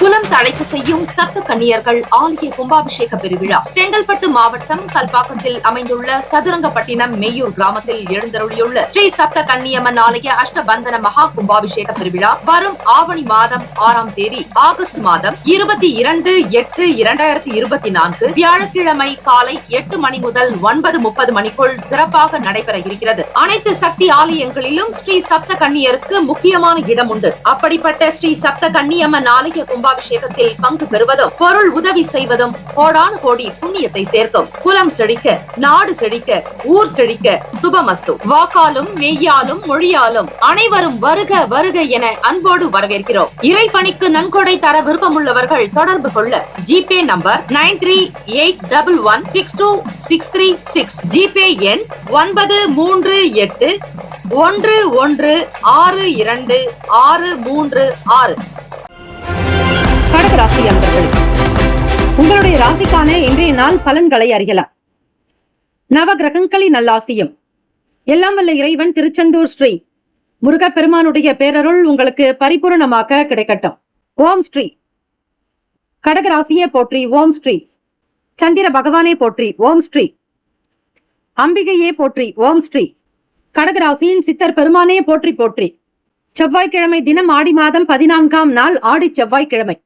குலம் தழைக்க செய்யும் சப்த கன்னியர்கள் ஆலய கும்பாபிஷேக பெருவிழா செங்கல்பட்டு மாவட்டம் கல்பாக்கத்தில் அமைந்துள்ள சதுரங்கப்பட்டினம் மெய்யூர் கிராமத்தில் எழுந்தருளியுள்ள ஸ்ரீ சப்த கன்னியம்மன் ஆலய அஷ்டபந்தன மகா கும்பாபிஷேக பெருவிழா வரும் ஆவணி மாதம் 6ஆம் தேதி ஆகஸ்ட் மாதம் 22/8/2024 வியாழக்கிழமை காலை 8 மணி முதல் 9:30 மணிக்குள் சிறப்பாக நடைபெற இருக்கிறது. அனைத்து சக்தி ஆலயங்களிலும் ஸ்ரீ சப்த கன்னியருக்கு முக்கியமான இடம் உண்டு. அப்படிப்பட்ட ஸ்ரீ சப்த கன்னியம்மன் ஆலய கும்பாபிஷேகத்தில் பங்கு பெறுவதும் பொருள் உதவி செய்வதும் கோடானு கோடி புண்ணியத்தை சேர்க்கும். குலம் செழிக்க, நாடு செழிக்க, ஊர் செழிக்க. சுபமஸ்து. வாக்காலும் மெய்யாலும் மொழியாலும் அனைவரும் வருக வருக என அன்போடு வரவேற்கிறோம். இறைப்பணிக்கு நன்கொடை தர விருப்பமுள்ளவர்கள் தொடர்பு கொள்ள ஜிபே நம்பர் 9381162636. ஜிபே எண் 93811626336. கடகராசி அன்பர்களே, உங்களுடைய ராசிக்கான இன்றைய நாள் பலன்களை அறியலாம். நவ கிரகங்களின் நல்லாசியும் எல்லாம் வல்ல இறைவன் திருச்செந்தூர் ஸ்ரீ முருகப்பெருமானுடைய பேரருள் உங்களுக்கு பரிபூரணமாக கிடைக்கட்டும். ஓம் ஸ்ரீ கடகராசியே போற்றி. ஓம் ஸ்ரீ சந்திர பகவானே போற்றி. ஓம் ஸ்ரீ அம்பிகையே போற்றி. ஓம் ஸ்ரீ கடகராசியின் சித்தர் பெருமானே போற்றி போற்றி. செவ்வாய்க்கிழமை தினம் ஆடி மாதம் 14ஆம் நாள் ஆடி செவ்வாய்க்கிழமை.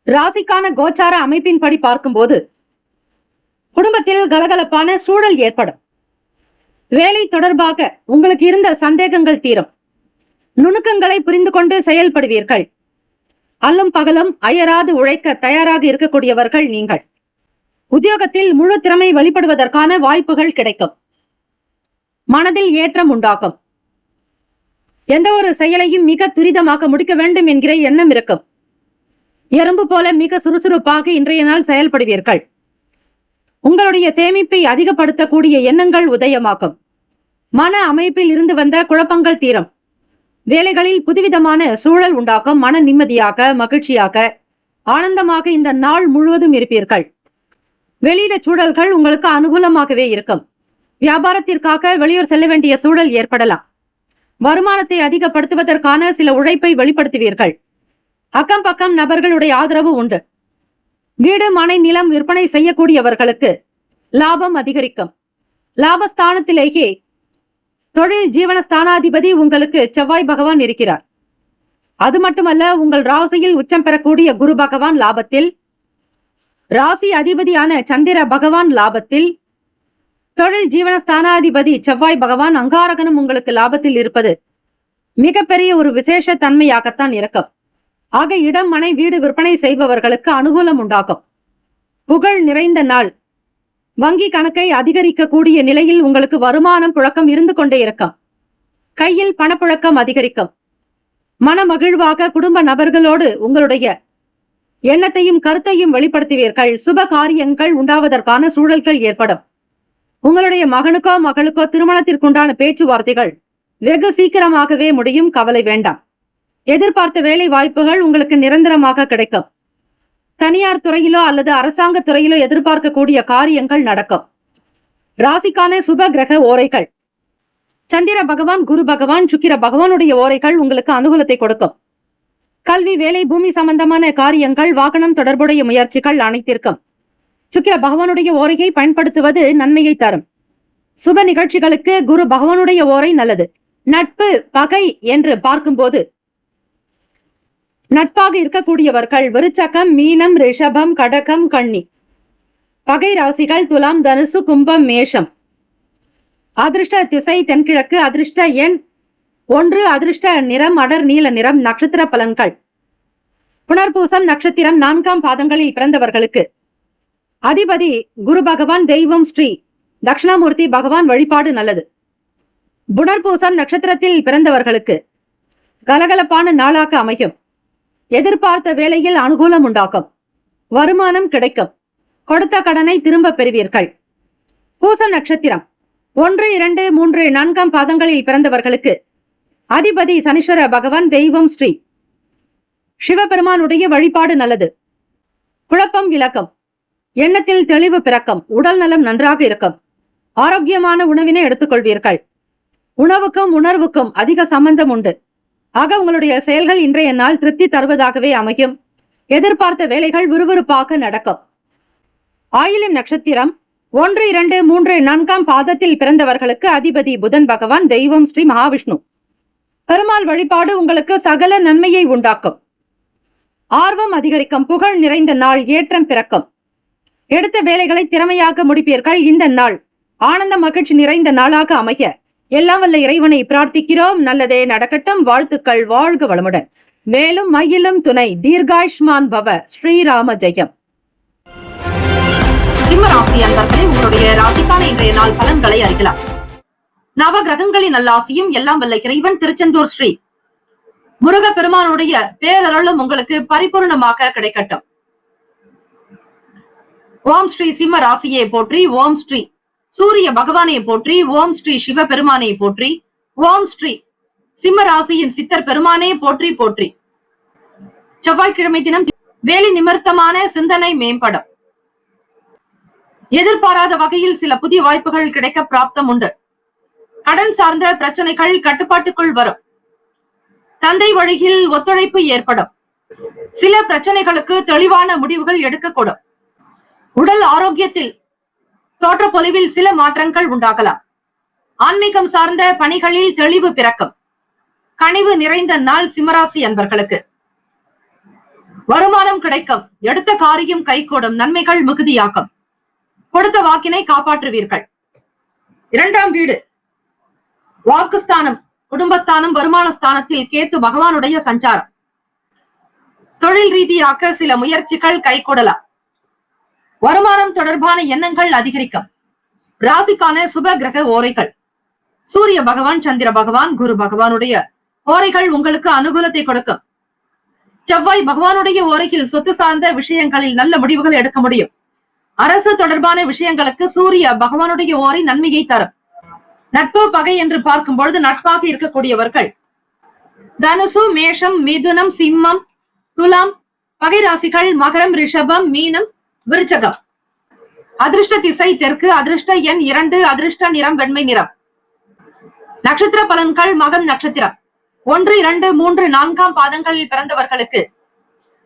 ராசிக்கான கோச்சார அமைப்பின்படி பார்க்கும்போது குடும்பத்தில் கலகலப்பான சூழல் ஏற்படும். வேலை தொடர்பாக உங்களுக்கு இருந்த சந்தேகங்கள் தீரும். நுணுக்கங்களை புரிந்து கொண்டு செயல்படுவீர்கள். அல்லும் பகலும் அயராது உழைக்க தயாராக இருக்கக்கூடியவர்கள் நீங்கள். உத்தியோகத்தில் முழு திறமை வெளிப்படுவதற்கான வாய்ப்புகள் கிடைக்கும். மனதில் ஏற்றம் உண்டாகும். எந்த ஒரு செயலையும் மிக துரிதமாக முடிக்க வேண்டும் என்கிற எண்ணம் இருக்கும். எறும்பு போல மிக சுறுசுறுப்பாக இன்றைய நாள் செயல்படுவீர்கள். உங்களுடைய சேமிப்பை அதிகப்படுத்தக்கூடிய எண்ணங்கள் உதயமாகும். மன அமைப்பில் இருந்து வந்த குழப்பங்கள் தீரும். வேலைகளில் புதுவிதமான சூழல் உண்டாகும். மன நிம்மதியாக, மகிழ்ச்சியாக, ஆனந்தமாக இந்த நாள் முழுவதும் இருப்பீர்கள். வெளியிட சூழல்கள் உங்களுக்கு அனுகூலமாகவே இருக்கும். வியாபாரத்திற்காக வெளியூர் செல்ல வேண்டிய சூழல் ஏற்படலாம். வருமானத்தை அதிகப்படுத்துவதற்கான சில உழைப்பை வெளிப்படுத்துவீர்கள். அக்கம் பக்கம் நபர்களுடைய ஆதரவு உண்டு. வீடு, மனை, நிலம் விற்பனை செய்யக்கூடியவர்களுக்கு லாபம் அதிகரிக்கும். லாபஸ்தானத்திலேயே தொழில் ஜீவனஸ்தானாதிபதி உங்களுக்கு செவ்வாய் பகவான் இருக்கிறார். அது மட்டுமல்ல, உங்கள் ராசியில் உச்சம் பெறக்கூடிய குரு பகவான் லாபத்தில், ராசி அதிபதியான சந்திர பகவான் லாபத்தில், தொழில் ஜீவனஸ்தானாதிபதி செவ்வாய் பகவான் அங்காரகனும் உங்களுக்கு லாபத்தில் இருப்பது மிகப்பெரிய ஒரு விசேஷ தன்மையாகத்தான் இருக்கும். ஆக இடம், மனை, வீடு விற்பனை செய்பவர்களுக்கு அனுகூலம் உண்டாகும். புகழ் நிறைந்த நாள். வங்கி கணக்கை அதிகரிக்கக்கூடிய நிலையில் உங்களுக்கு வருமானம் புழக்கம் இருந்து கொண்டே இருக்கும். கையில் பணப்புழக்கம் அதிகரிக்கும். மனமகிழ்வாக குடும்ப நபர்களோடு உங்களுடைய எண்ணத்தையும் கருத்தையும் வெளிப்படுத்துவீர்கள். சுப காரியங்கள் உண்டாவதற்கான சூழல்கள் ஏற்படும். உங்களுடைய மகனுக்கோ மகளுக்கோ திருமணத்திற்குண்டான பேச்சுவார்த்தைகள் வெகு சீக்கிரமாகவே முடியும். கவலை வேண்டாம். எதிர்பார்த்த வேலை வாய்ப்புகள் உங்களுக்கு நிரந்தரமாக கிடைக்கும். தனியார் துறையிலோ அல்லது அரசாங்க துறையிலோ எதிர்பார்க்கக்கூடிய காரியங்கள் நடக்கும். ராசிக்கான சுப கிரக ஓரைகள்: சந்திர பகவான், குரு பகவான், சுக்கிர பகவானுடைய ஓரைகள் உங்களுக்கு அனுகூலத்தை கொடுக்கும். கல்வி, வேலை, பூமி சம்பந்தமான காரியங்கள், வாகனம் தொடர்புடைய முயற்சிகள் அனைத்திற்கும் சுக்கிர பகவானுடைய ஓரையை பயன்படுத்துவது நன்மையை தரும். சுப நிகழ்ச்சிகளுக்கு குரு பகவானுடைய ஓரை நல்லது. நட்பு, பகை என்று பார்க்கும்போது நட்பாக இருக்கக்கூடியவர்கள் விருச்சகம், மீனம், ரிஷபம், கடகம், கன்னி. பகை ராசிகள் துலாம், தனுசு, கும்பம், மேஷம். அதிர்ஷ்ட திசை தென்கிழக்கு. அதிர்ஷ்ட எண் 1. அதிர்ஷ்ட நிறம் அடர் நீல நிறம். நட்சத்திர பலன்கள்: புனர்பூசம் நட்சத்திரம் 4ஆம் பாதங்களில் பிறந்தவர்களுக்கு அதிபதி குரு பகவான். தெய்வம் ஸ்ரீ தட்சிணாமூர்த்தி பகவான் வழிபாடு நல்லது. புனர்பூசம் நட்சத்திரத்தில் பிறந்தவர்களுக்கு கலகலப்பான நாளாக அமையும். எதிர்பார்த்த வேலையில் அனுகூலம் உண்டாகும். வருமானம் கிடைக்கும். கொடுத்த கடனை திரும்ப பெறுவீர்கள். பூசம் நட்சத்திரம் 1, 2, 3, 4ஆம் பாதங்களில் பிறந்தவர்களுக்கு அதிபதி சனீஸ்வர பகவான். தெய்வம் ஸ்ரீ சிவபெருமானுடைய வழிபாடு நல்லது. குழப்பம் விலகும். எண்ணத்தில் தெளிவு பிறக்கும். உடல் நலம் நன்றாக இருக்கும். ஆரோக்கியமான உணவினை எடுத்துக்கொள்வீர்கள். உணவுக்கும் உணர்வுக்கும் அதிக சம்பந்தம் உண்டு. ஆக உங்களுடைய செயல்கள் இன்றைய நாள் திருப்தி தருவதாகவே அமையும். எதிர்பார்த்த வேலைகள் விறுவிறுப்பாக நடக்கும். ஆயில்யம் நட்சத்திரம் 1, 2, 3, 4ஆம் பாதத்தில் பிறந்தவர்களுக்கு அதிபதி புதன் பகவான். தெய்வம் ஸ்ரீ மகாவிஷ்ணு. பெருமாள் வழிபாடு உங்களுக்கு சகல நன்மையை உண்டாக்கும். ஆர்வம் அதிகரிக்கும். புகழ் நிறைந்த நாள். ஏற்றம் பிறக்கும். எடுத்த வேலைகளை திறமையாக முடிப்பீர்கள். இந்த நாள் ஆனந்த மகிழ்ச்சி நிறைந்த நாளாக அமைய எல்லாம் வல்ல இறைவனை பிரார்த்திக்கிறோம். நல்லதே நடக்கட்டும். வாழ்த்துக்கள். வாழ்க வளமுடன். மேலும் மயிலும் துணை. தீர்காயுஷ்மான் பவ. ஸ்ரீராம ஜெயம். சிம்ம ராசி அன்பர்களே, உங்களுடைய ராசிக்கான இன்றைய நாள் பலன்களை அறியலாம். நவ கிரகங்களின் நல்லாசியும் எல்லாம் வல்ல இறைவன் திருச்செந்தூர் ஸ்ரீ முருக பெருமானுடைய பேரருளும் உங்களுக்கு பரிபூர்ணமாக கிடைக்கட்டும். ஓம் ஸ்ரீ சிம்ம ராசியை போற்றி. ஓம் ஸ்ரீ சூரிய பகவானை போற்றி. ஓம் ஸ்ரீ சிவ பெருமானை போற்றி. ஓம் ஸ்ரீ சிம்ம ராசியின் சித்தர் பெருமானே போற்றி போற்றி. செவ்வாய்க்கிழமை தினம் வேலை நிமித்தமான சிந்தனை மேம்படும். எதிர்பாராத வகையில் சில புதிய வாய்ப்புகள் கிடைக்க பிராப்தம் உண்டு. கடன் சார்ந்த பிரச்சனைகள் கட்டுப்பாட்டுக்குள் வரும். தந்தை வழியில் ஒத்துழைப்பு ஏற்படும். சில பிரச்சனைகளுக்கு தெளிவான முடிவுகள் எடுக்கக்கூடும். உடல் ஆரோக்கியத்தில் தோற்ற பொலிவில் சில மாற்றங்கள் உண்டாகலாம். ஆன்மீகம் சார்ந்த பணிகளில் தெளிவு பிறக்கும். கனிவு நிறைந்த நாள் சிம்மராசி அன்பர்களுக்கு. வருமானம் கிடைக்கும். எடுத்த காரியம் கைகூடும். நன்மைகள் மிகுதியாகும். கொடுத்த வாக்கினை காப்பாற்றுவீர்கள். 2ஆம் வீடு வாக்குஸ்தானம், குடும்பஸ்தானம், வருமான ஸ்தானத்தில் கேத்து பகவானுடைய சஞ்சாரம். தொழில் ரீதியாக சில முயற்சிகள் கைகூடலாம். வருமானம் தொடர்பான எண்ணங்கள் அதிகரிக்கும். ராசிக்கான சுப கிரக ஓரைகள்: சூரிய பகவான், சந்திர பகவான், குரு பகவானுடைய ஓரைகள் உங்களுக்கு அனுகூலத்தை கொடுக்கும். செவ்வாய் பகவானுடைய ஓரையில் சொத்து சார்ந்த விஷயங்களில் நல்ல முடிவுகள் எடுக்க முடியும். அரசு தொடர்பான விஷயங்களுக்கு சூரிய பகவானுடைய ஓரை நன்மையை தரும். நட்பு பகை என்று பார்க்கும் பொழுது நட்பாக இருக்கக்கூடியவர்கள் தனுசு, மேஷம், மிதுனம், சிம்மம், துலாம். பகை ராசிகள் மகரம், ரிஷபம், மீனம், விருச்சகம். அதிர்ஷ்ட திசை தெற்கு. அதிர்ஷ்ட எண் 2. அதிர்ஷ்ட நிறம் வெண்மை நிறம். நட்சத்திர பலன்கள்: மகம் நட்சத்திரம் 1, 2, 3, 4ஆம் பாதங்களில் பிறந்தவர்களுக்கு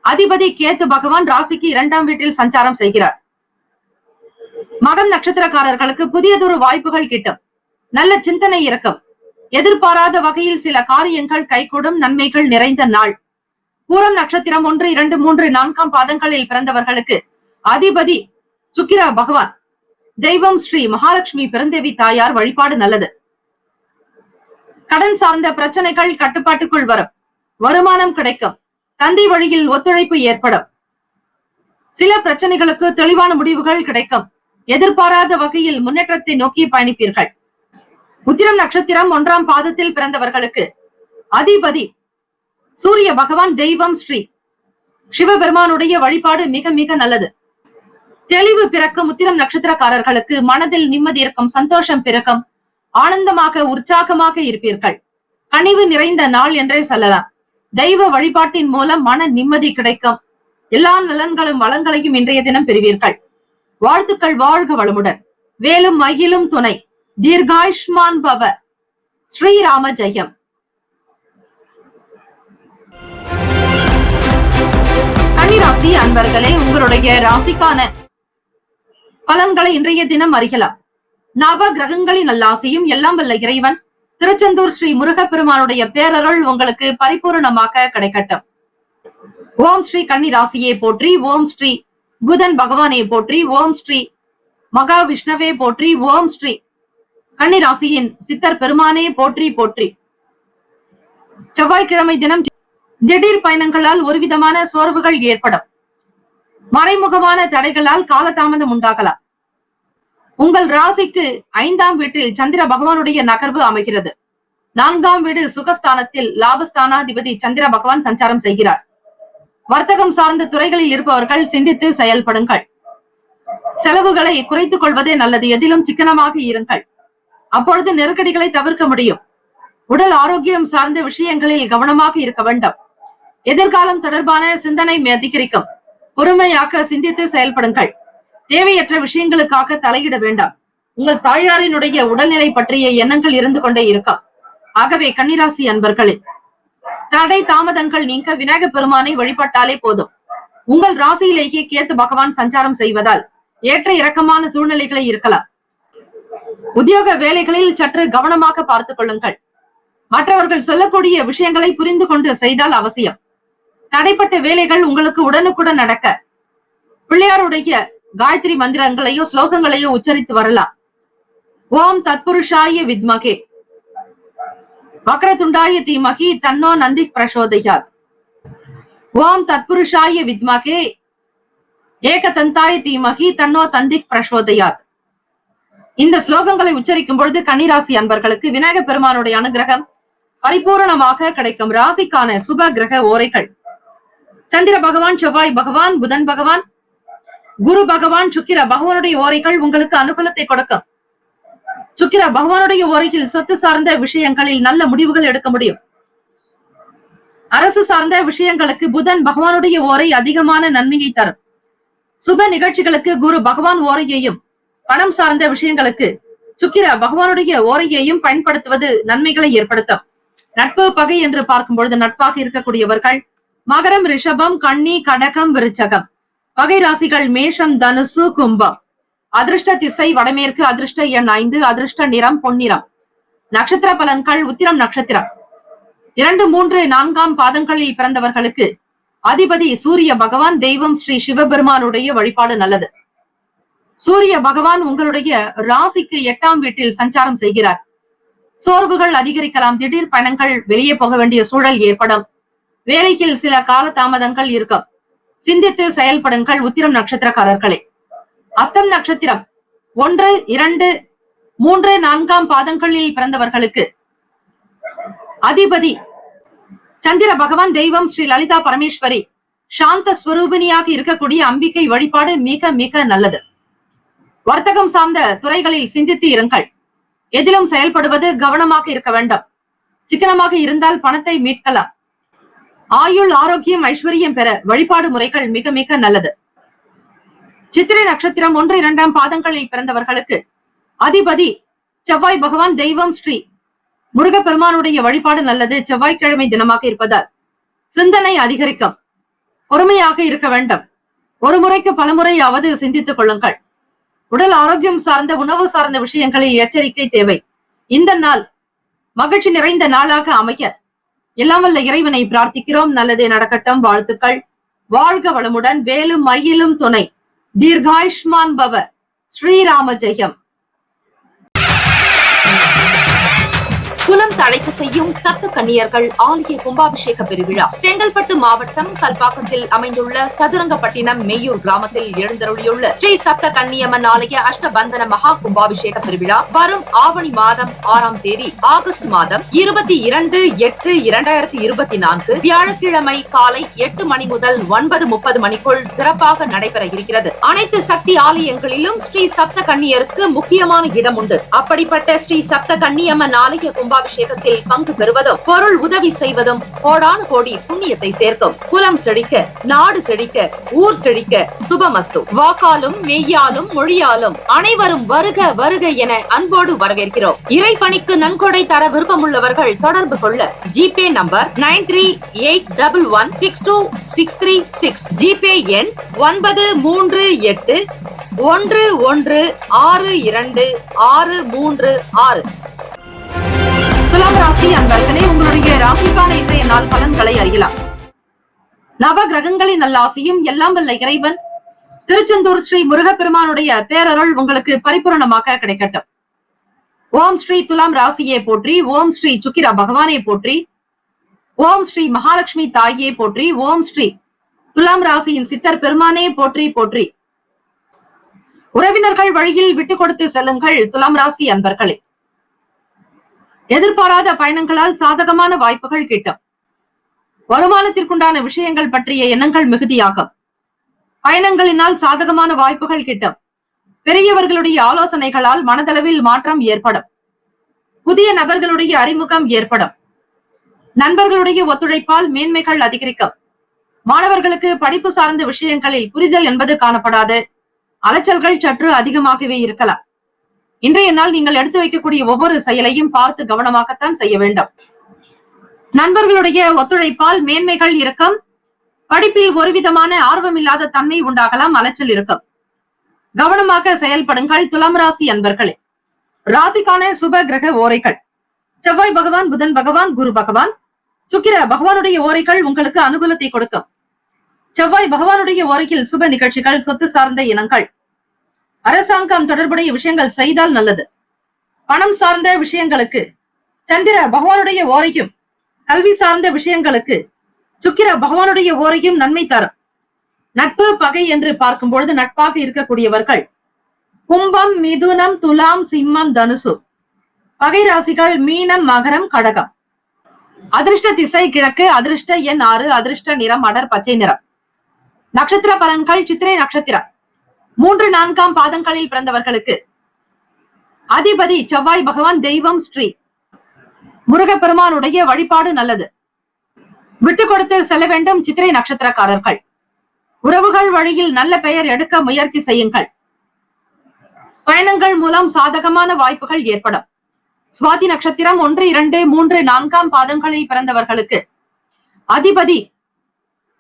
அதிபதி கேத்து பகவான் ராசிக்கு 2ஆம் வீட்டில் சஞ்சாரம் செய்கிறார். மகம் நட்சத்திரக்காரர்களுக்கு புதியதொரு வாய்ப்புகள் கிட்டும். நல்ல சிந்தனை இருக்கும். எதிர்பாராத வகையில் சில காரியங்கள் கைகூடும். நன்மைகள் நிறைந்த நாள். பூரம் நட்சத்திரம் 1, 2, 3, 4ஆம் பாதங்களில் பிறந்தவர்களுக்கு அதிபதி சுக்கிர பகவான். தெய்வம் ஸ்ரீ மகாலட்சுமி பெருந்தேவி தாயார் வழிபாடு நல்லது. கடன் சார்ந்த பிரச்சனைகள் கட்டுப்பாட்டுக்குள் வரும். வருமானம் கிடைக்கும். தந்தை வழியில் ஒத்துழைப்பு ஏற்படும். சில பிரச்சனைகளுக்கு தெளிவான முடிவுகள் கிடைக்கும். எதிர்பாராத வகையில் முன்னேற்றத்தை நோக்கி பயணிப்பீர்கள். உத்திரம் நட்சத்திரம் 1ஆம் பாதத்தில் பிறந்தவர்களுக்கு அதிபதி சூரிய பகவான் தெய்வம் ஸ்ரீ சிவபெருமானுடைய வழிபாடு மிக மிக நல்லது. தெளிவு பிறக்கும். உத்திரம் நட்சத்திரக்காரர்களுக்கு மனதில் நிம்மதி இருக்கும், சந்தோஷம் பிறக்கும், ஆனந்தமாக உற்சாகமாக இருப்பீர்கள். கனிவு நிறைந்த நாள் என்றே சொல்லலாம். தெய்வ வழிபாட்டின் மூலம் மன நிம்மதி கிடைக்கும். எல்லா நலன்களும் வளங்களையும் இன்றைய தினம் பெறுவீர்கள். வாழ்த்துக்கள். வாழ்க வளமுடன். வேலும் மயிலும் துணை. தீர்காயுஷ்மான் பவ. ஸ்ரீராம ஜெயம். கன்னிராசி அன்பர்களே, உங்களுடைய ராசிக்கான பலன்களை இன்றைய தினம் அறியலாம். நவ கிரகங்களின் நல்லாசியும் எல்லாம் வல்ல இறைவன் திருச்செந்தூர் ஸ்ரீ முருகப்பெருமானுடைய பேரருள் உங்களுக்கு பரிபூர்ணமாக கிடைக்கட்டும். ஓம் ஸ்ரீ கன்னிராசியை போற்றி. ஓம் ஸ்ரீ புதன் பகவானை போற்றி. ஓம் ஸ்ரீ மகா விஷ்ணவே போற்றி. ஓம் ஸ்ரீ கன்னிராசியின் சித்தர் பெருமானே போற்றி போற்றி. செவ்வாய்க்கிழமை தினம் திடீர் பயணங்களால் ஒரு விதமான சோர்வுகள் ஏற்படும். மறைமுகமான தடைகளால் காலதாமதம் உண்டாகலாம். உங்கள் ராசிக்கு 5ஆம் வீட்டில் சந்திர பகவானுடைய நகர்வு அமைகிறது. 4ஆம் வீடு சுகஸ்தானத்தில் லாபஸ்தானாதிபதி சந்திர பகவான் சஞ்சாரம் செய்கிறார். வர்த்தகம் சார்ந்த துறைகளில் இருப்பவர்கள் சிந்தித்து செயல்படுங்கள். செலவுகளை குறைத்துக் கொள்வதே நல்லது. எதிலும் சிக்கனமாக இருங்கள். அப்பொழுது நெருக்கடிகளை தவிர்க்க முடியும். உடல் ஆரோக்கியம் சார்ந்த விஷயங்களில் கவனமாக இருக்க வேண்டும். எதிர்காலம் தொடர்பான சிந்தனை அதிகரிக்கும். பொறுமையாக சிந்தித்து செயல்படுங்கள். தேவையற்ற விஷயங்களுக்காக தலையிட வேண்டாம். உங்கள் தாயாரினுடைய உடல்நிலை பற்றிய எண்ணங்கள் இருந்து கொண்டே இருக்கும். ஆகவே கன்னிராசி அன்பர்களே, தடை தாமதங்கள் நீங்க விநாயகப் பெருமானை வழிபட்டாலே போதும். உங்கள் ராசியிலேயே கேத்து பகவான் சஞ்சாரம் செய்வதால் ஏற்ற இறக்கமான சூழ்நிலைகளை இருக்கலாம். உத்தியோக வேலைகளில் சற்று கவனமாக பார்த்துக் கொள்ளுங்கள். மற்றவர்கள் சொல்லக்கூடிய விஷயங்களை புரிந்து கொண்டு செய்தால் அவசியம். தடைப்பட்ட வேலைகள் உங்களுக்கு உடனுக்குடன் நடக்க பிள்ளையாருடைய காயத்ரி மந்திரங்களையோ ஸ்லோகங்களையோ உச்சரித்து வரலாம். ஓம் தத்புருஷாய வித்மகே வக்ரதுண்டாய தீமகி தன்னோ நந்தி பிரசோதயாத். ஓம் தத்புருஷாய வித்மகே ஏகதந்தாய தீமகி தன்னோ தந்தி பிரசோதயாத். இந்த ஸ்லோகங்களை உச்சரிக்கும் பொழுது கன்னிராசி அன்பர்களுக்கு விநாயகப் பெருமானுடைய அனுகிரகம் பரிபூரணமாக கிடைக்கும். ராசிக்கான சுப கிரக ஓரைகள்: சந்திர பகவான், செவ்வாய் பகவான், புதன் பகவான், குரு பகவான், சுக்கிர பகவானுடைய ஓரைகள் உங்களுக்கு அனுகூலத்தை கொடுக்கும். சுக்கிர பகவானுடைய ஓரையில் சொத்து சார்ந்த விஷயங்களில் நல்ல முடிவுகள் எடுக்க முடியும். அரசு சார்ந்த விஷயங்களுக்கு புதன் பகவானுடைய ஓரை அதிகமான நன்மையை தரும். சுப நிகழ்ச்சிகளுக்கு குரு பகவான் ஓரையையும், பணம் சார்ந்த விஷயங்களுக்கு சுக்கிர பகவானுடைய ஓரையையும் பயன்படுத்துவது நன்மைகளை ஏற்படுத்தும். நட்பு பகை என்று பார்க்கும் பொழுது நட்பாக இருக்கக்கூடியவர்கள் மகரம், ரிஷபம், கன்னி, கடகம், விருச்சகம். பகை ராசிகள் மேஷம், தனுசு, கும்பம். அதிர்ஷ்ட திசை வடமேற்கு. அதிர்ஷ்ட எண் 5. அதிர்ஷ்ட நிறம் பொன்னிறம். நட்சத்திர பலன்கள்: உத்திரம் நட்சத்திரம் 2, 3, 4ஆம் பாதங்களில் பிறந்தவர்களுக்கு அதிபதி சூரிய பகவான் தெய்வம் ஸ்ரீ சிவபெருமானுடைய வழிபாடு நல்லது. சூரிய பகவான் உங்களுடைய ராசிக்கு 8ஆம் வீட்டில் சஞ்சாரம் செய்கிறார். சோர்வுகள் அதிகரிக்கலாம். திடீர் பயணங்கள், வெளியே போக வேண்டிய சூழல் ஏற்படும். வேலைக்கு சில கால தாமதங்கள் இருக்கும். சிந்தித்து செயல்படுங்கள். உத்திரம் நட்சத்திரக்காரர்களே. அஸ்தம் நட்சத்திரம் 1, 2, 3, 4ஆம் பாதங்களில் பிறந்தவர்களுக்கு அதிபதி சந்திர பகவான் தெய்வம் ஸ்ரீ லலிதா பரமேஸ்வரி சாந்த ஸ்வரூபிணியாக இருக்கக்கூடிய அம்பிகை வழிபாடு மிக மிக நல்லது. வர்த்தகம் சார்ந்த துறைகளில் சிந்தித்து இருங்கள். எதிலும் செயல்படுவது கவனமாக இருக்க வேண்டும். சிக்கனமாக இருந்தால் பணத்தை மீட்கலாம். ஆயுள், ஆரோக்கியம், ஐஸ்வர்யம் பெற வழிபாடு முறைகள் மிக மிக நல்லது. சித்திரை நட்சத்திரம் 1, 2ஆம் பாதங்களில் பிறந்தவர்களுக்கு அதிபதி செவ்வாய் பகவான் தெய்வம் ஸ்ரீ முருகப்பெருமானுடைய வழிபாடு நல்லது. செவ்வாய்க்கிழமை தினமாக இருப்பதால் சிந்தனை அதிகரிக்கும். பொறுமையாக இருக்க வேண்டும். ஒரு முறைக்கு பலமுறையாவது சிந்தித்துக் கொள்ளுங்கள். உடல் ஆரோக்கியம் சார்ந்த, உணவு சார்ந்த விஷயங்களில் எச்சரிக்கை தேவை. இந்த நாள் மகிழ்ச்சி நிறைந்த நாளாக அமைய எல்லாம் வல்ல இறைவனை பிரார்த்திக்கிறோம். நல்லதே நடக்கட்டும். வாழ்த்துக்கள். வாழ்க வளமுடன். வேலும் மயிலும் துணை. தீர்காயுஷ்மான் பவ. ஸ்ரீராம ஜெயம். குலம் தழைக்க செய்யும் சப்த கன்னியர்கள் ஆலய கும்பாபிஷேக பெருவிழா செங்கல்பட்டு மாவட்டம் கல்பாக்கத்தில் அமைந்துள்ள சதுரங்கப்பட்டினம் மெய்யூர் கிராமத்தில் எழுந்தருளியுள்ள ஸ்ரீ சப்த கன்னியம்மன் ஆலய அஷ்டபந்தன மகா கும்பாபிஷேக பெருவிழா வரும் ஆவணி மாதம் 6ஆம் தேதி ஆகஸ்ட் மாதம் 22/8/2024 வியாழக்கிழமை காலை 8 மணி முதல் 9:30 மணிக்குள் சிறப்பாக நடைபெற இருக்கிறது. அனைத்து சக்தி ஆலயங்களிலும் ஸ்ரீ சப்த கன்னியருக்கு முக்கியமான இடம் உண்டு. அப்படிப்பட்ட ஸ்ரீ சப்த கன்னியம்மன் ஆலய கும்பாபிஷேகத்தில் பங்கு பெறுவதும் பொருள் உதவி செய்வதும் கோடானு கோடி புண்ணியத்தை சேர்க்கும். குலம் செழிக்க, நாடு செழிக்க, ஊர் செழிக்க சுபமஸ்து. வாக்காலும் மெய்யாலும் மொழியாலும் அனைவரும் வருக வருக என அன்போடு வரவேற்கிறோம். இறைப்பணிக்கு நன்கொடை தர விருப்பமுள்ளவர்கள் தொடர்பு கொள்ள ஜிபே நம்பர் 9381162636, ஜிபே எண் 9381162636. துலாம் ராசி அன்பர்களே, உங்களுடைய ராசிக்கான இன்றைய நாள் பலன்களை அறியலாம். நவ கிரகங்களின் நல்லாசியும் எல்லாம் வல்ல இறைவன் திருச்செந்தூர் ஸ்ரீ முருகப்பெருமானுடைய பேரருள் உங்களுக்கு பரிபூரணமாக கிடைக்கட்டும். ஓம் ஸ்ரீ துலாம் ராசியே போற்றி, ஓம் ஸ்ரீ சுக்கிர பகவானே போற்றி, ஓம் ஸ்ரீ மகாலட்சுமி தாயே போற்றி, ஓம் ஸ்ரீ துலாம் ராசியின் சித்தர் பெருமானே போற்றி போற்றி. உறவினர்கள் வழியில் விட்டுக் கொடுத்து செல்லுங்கள். துலாம் ராசி அன்பர்களே, எதிர்பாராத பயணங்களால் சாதகமான வாய்ப்புகள் கிட்டும். வருமானத்திற்குண்டான விஷயங்கள் பற்றிய எண்ணங்கள் மிகுதியாகும். பயணங்களினால் சாதகமான வாய்ப்புகள் கிட்டும். பெரியவர்களுடைய ஆலோசனைகளால் மனதளவில் மாற்றம் ஏற்படும். புதிய நபர்களுடைய அறிமுகம் ஏற்படும். நண்பர்களுடைய ஒத்துழைப்பால் மேன்மைகள் அதிகரிக்கும். மாணவர்களுக்கு படிப்பு சார்ந்த விஷயங்களில் புரிதல் என்பது காணப்படாது. அலைச்சல்கள் சற்று அதிகமாகவே இருக்கலாம். இன்றைய நாள் நீங்கள் எடுத்து வைக்கக்கூடிய ஒவ்வொரு செயலையும் பார்த்து கவனமாகத்தான் செய்ய வேண்டும். நண்பர்களுடைய ஒத்துழைப்பால் மேன்மைகள் இருக்கும். படிப்பில் ஒரு விதமான ஆர்வமில்லாத தன்மை உண்டாகலாம். அலைச்சல் இருக்கும். கவனமாக செயல்படுங்கள். துலாம் ராசி அன்பர்களே, ராசிக்கான சுப கிரக ஓரைகள்: செவ்வாய் பகவான், புதன் பகவான், குரு பகவான், சுக்கிர பகவானுடைய ஓரைகள் உங்களுக்கு அனுகூலத்தை கொடுக்கும். செவ்வாய் பகவானுடைய ஓரையில் சுப நிகழ்ச்சிகள், சொத்து சார்ந்த இனங்கள், அரசாங்கம் தொடர்புடைய விஷயங்கள் செய்தால் நல்லது. பணம் சார்ந்த விஷயங்களுக்கு சந்திர பகவானுடைய ஓரையும், கல்வி சார்ந்த விஷயங்களுக்கு சுக்கிர பகவானுடைய ஓரையும் நன்மை தரும். நட்பு பகை என்று பார்க்கும் பொழுது நட்பாக இருக்கக்கூடியவர்கள் கும்பம், மிதுனம், துலாம், சிம்மம், தனுசு. பகை ராசிகள் மீனம், மகரம், கடகம். அதிர்ஷ்ட திசை கிழக்கு. அதிர்ஷ்ட எண் 6. அதிர்ஷ்ட நிறம் அடர் பச்சை நிறம். நட்சத்திர பலன்கள்: சித்திரை நட்சத்திரம் 3-4 பாதங்களில் பிறந்தவர்களுக்கு அதிபதி செவ்வாய் பகவான். தெய்வம் ஸ்ரீ முருகப்பெருமானுடைய வழிபாடு நல்லது. விட்டு கொடுத்து செல்ல வேண்டும். சித்திரை நட்சத்திரக்காரர்கள் உறவுகள் வழியில் நல்ல பெயர் எடுக்க முயற்சி செய்யுங்கள். பயணங்கள் மூலம் சாதகமான வாய்ப்புகள் ஏற்படும். சுவாதி நட்சத்திரம் 1, 2, 3, 4 பாதங்களில் பிறந்தவர்களுக்கு அதிபதி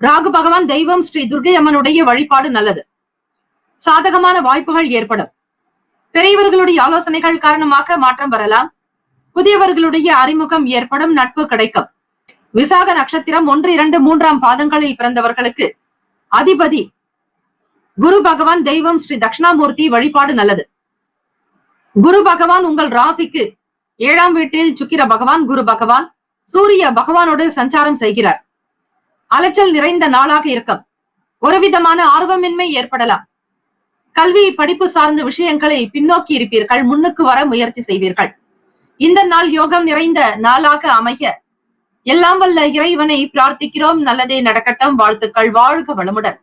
ராகு பகவான். தெய்வம் ஸ்ரீ துர்க்கை அம்மனுடைய வழிபாடு நல்லது. சாதகமான வாய்ப்புகள் ஏற்படும். பெரியவர்களுடைய ஆலோசனைகள் காரணமாக மாற்றம் வரலாம். புதியவர்களுடைய அறிமுகம் ஏற்படும். நட்பு கிடைக்கும். விசாக நட்சத்திரம் 1, 2, 3 பாதங்களில் பிறந்தவர்களுக்கு அதிபதி குரு பகவான். தெய்வம் ஸ்ரீ தட்சிணாமூர்த்தி வழிபாடு நல்லது. குரு பகவான் உங்கள் ராசிக்கு 7ஆம் வீட்டில் சுக்கிர பகவான், குரு பகவான், சூரிய பகவானோடு சஞ்சாரம் செய்கிறார். அலைச்சல் நிறைந்த நாளாக இருக்கும். ஒரு விதமான ஆர்வமின்மை ஏற்படலாம். கல்வி படிப்பு சார்ந்த விஷயங்களில் பின்னோக்கி இருப்பீர்கள். முன்னுக்கு வர முயற்சி செய்வீர்கள். இந்த நாள் யோகம் நிறைந்த நாளாக அமைய எல்லாம் வல்ல இறைவனை பிரார்த்திக்கிறோம். நல்லதே நடக்கட்டும். வாழ்த்துக்கள். வாழ்க வளமுடன்.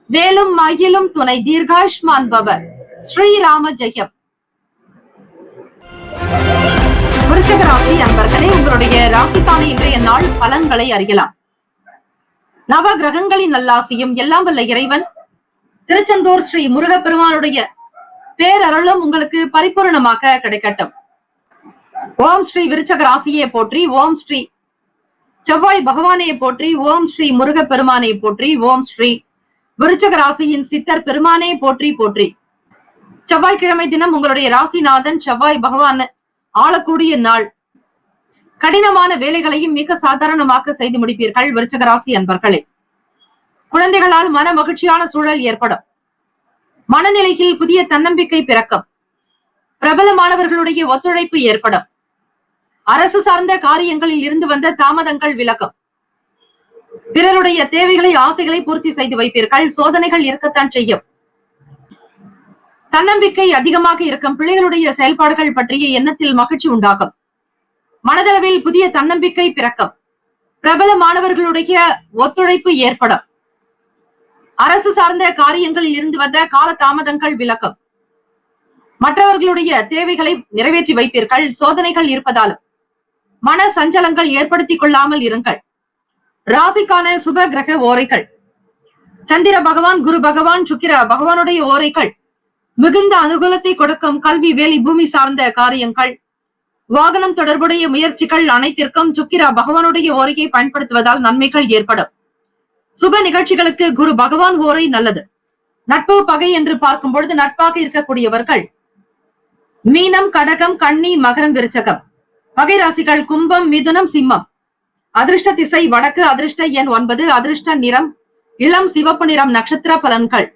வேலும் மயிலும் துணை. தீர்காயுஷ்மான் பவ. ஸ்ரீராம ஜெயம். விருச்சிக ராசி அன்பர்களே, உங்களுடைய ராசிக்கான இன்றைய நாள் பலன்களை அறியலாம். நவ கிரகங்களின் நல்லாசியும் எல்லாம் வல்ல இறைவன் திருச்செந்தூர் ஸ்ரீ முருகப்பெருமானுடைய பேரருளும் உங்களுக்கு பரிபூரணமாக கிடைக்கட்டும். ஓம் ஸ்ரீ விருச்சிக ராசியே போற்றி, ஓம் ஸ்ரீ செவ்வாய் பகவானே போற்றி, ஓம் ஸ்ரீ முருகப்பெருமானே போற்றி, ஓம் ஸ்ரீ விருச்சிக ராசியின் சித்தர் பெருமானே போற்றி போற்றி. செவ்வாய்க்கிழமை தினம் உங்களுடைய ராசிநாதன் செவ்வாய் பகவான் ஆளக்கூடிய நாள். கடினமான வேலைகளையும் மிக சாதாரணமாக செய்து முடிப்பீர்கள். விருச்சிக ராசி அன்பர்களே, குழந்தைகளால் மன மகிழ்ச்சியான சூழல் ஏற்படும். மனநிலையில் புதிய தன்னம்பிக்கை பிறக்கும். பிரபலமானவர்களுடைய ஒத்துழைப்பு ஏற்படும். அரசு சார்ந்த காரியங்களில் இருந்து வந்த தாமதங்கள் விலகும். பிறருடைய தேவைகளை ஆசைகளை பூர்த்தி செய்து வைப்பீர்கள். சோதனைகள் இருக்கத்தான் செய்யும். தன்னம்பிக்கை அதிகமாக இருக்கும். பிள்ளைகளுடைய செயல்பாடுகள் பற்றிய எண்ணத்தில் மகிழ்ச்சி உண்டாகும். மனதளவில் புதிய தன்னம்பிக்கை பிறக்கும். பிரபல மாணவர்களுடைய ஒத்துழைப்பு ஏற்படும். அரசு சார்ந்த காரியங்களில் இருந்து வந்த கால தாமதங்கள் விலகும். மற்றவர்களுடைய தேவைகளை நிறைவேற்றி வைப்பீர்கள். சோதனைகள் இருப்பதாலும் மன சஞ்சலங்கள் ஏற்படுத்திக் கொள்ளாமல் இருங்கள். ராசிக்கான சுப கிரக ஓரைகள். சந்திர பகவான், குரு பகவான், சுக்கிர பகவானுடைய ஓரைகள் மிகுந்த அனுகூலத்தை கொடுக்கும். கல்வி, வேலை, பூமி சார்ந்த காரியங்கள், வாகனம் தொடர்புடைய முயற்சிகள் அனைத்திற்கும் சுக்கிர பகவானுடைய ஓரையை பயன்படுத்துவதால் நன்மைகள் ஏற்படும். சுப நிகழ்ச்சிகளுக்கு குரு பகவான் ஓரை நல்லது. நட்பு, பகை என்று பார்க்கும் பொழுது நட்பாக இருக்கக்கூடியவர்கள் மீனம், கடகம், கன்னி, மகரம், விருச்சகம். பகை ராசிகள் கும்பம், மிதுனம், சிம்மம். அதிர்ஷ்ட திசை வடக்கு. அதிர்ஷ்ட எண் 9. அதிர்ஷ்ட நிறம் இளம் சிவப்பு நிறம். நட்சத்திர பலன்கள்.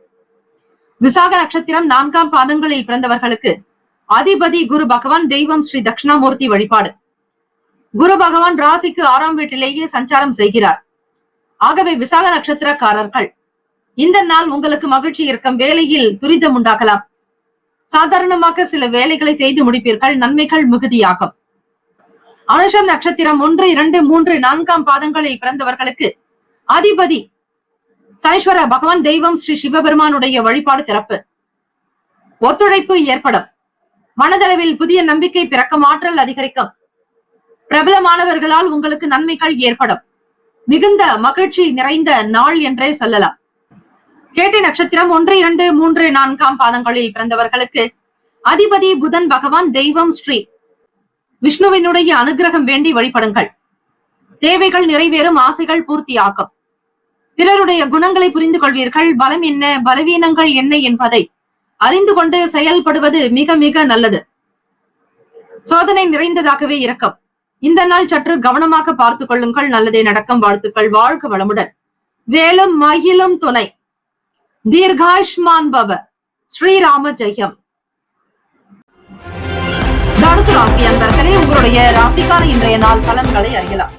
விசாக நட்சத்திரம் 4ஆம் பாதங்களில் பிறந்தவர்களுக்கு அதிபதி குரு பகவான். தெய்வம் ஸ்ரீ தட்சிணாமூர்த்தி வழிபாடு. குரு பகவான் ராசிக்கு 6ஆம் வீட்டிலேயே சஞ்சாரம் செய்கிறார். ஆகவே விசாக நட்சத்திரக்காரர்கள் இந்த நாள் உங்களுக்கு மகிழ்ச்சி இருக்கும். வேலையில் துரிதம் உண்டாகலாம். சாதாரணமாக சில வேலைகளை செய்து முடிப்பீர்கள். நன்மைகள் மிகுதியாகும். அனுஷம் நட்சத்திரம் 1, 2, 3, 4ஆம் பாதங்களில் பிறந்தவர்களுக்கு அதிபதி சனீஸ்வர பகவான். தெய்வம் ஸ்ரீ சிவபெருமானுடைய வழிபாடு சிறப்பு. ஒத்துழைப்பு ஏற்படும். மனதளவில் புதிய நம்பிக்கை பிறக்கும். ஆற்றல் அதிகரிக்கும். பிரபலமானவர்களால் உங்களுக்கு நன்மைகள் ஏற்படும். மிகுந்த மகிழ்ச்சி நிறைந்த நாள் என்றே சொல்லலாம். கேட்டை நட்சத்திரம் 1, 2, 3, 4ஆம் பாதங்களில் பிறந்தவர்களுக்கு அதிபதி புதன் பகவான். தெய்வம் ஸ்ரீ விஷ்ணுவினுடைய அனுகிரகம் வேண்டி வழிபடுங்கள். தேவைகள் நிறைவேறும். ஆசைகள் பூர்த்தியாகும். பிறருடைய குணங்களை புரிந்து கொள்வீர்கள். பலம் என்ன, பலவீனங்கள் என்ன என்பதை அறிந்து கொண்டு செயல்படுவது மிக மிக நல்லது. சோதனை நிறைந்ததாகவே இருக்கும். இந்த நாள் சற்று கவனமாக பார்த்துக் கொள்ளுங்கள். நல்லதே நடக்கும். வாழ்த்துக்கள். வாழ்க வளமுடன். வேலும் மயிலும் துணை. தீர்காயுஷ்மான் பவ. ஸ்ரீராம ஜெயம். தனுசு ராசி அன்பர்களே, உங்களுடைய ராசிக்கான இன்றைய நாள் பலன்களை அறியலாம்.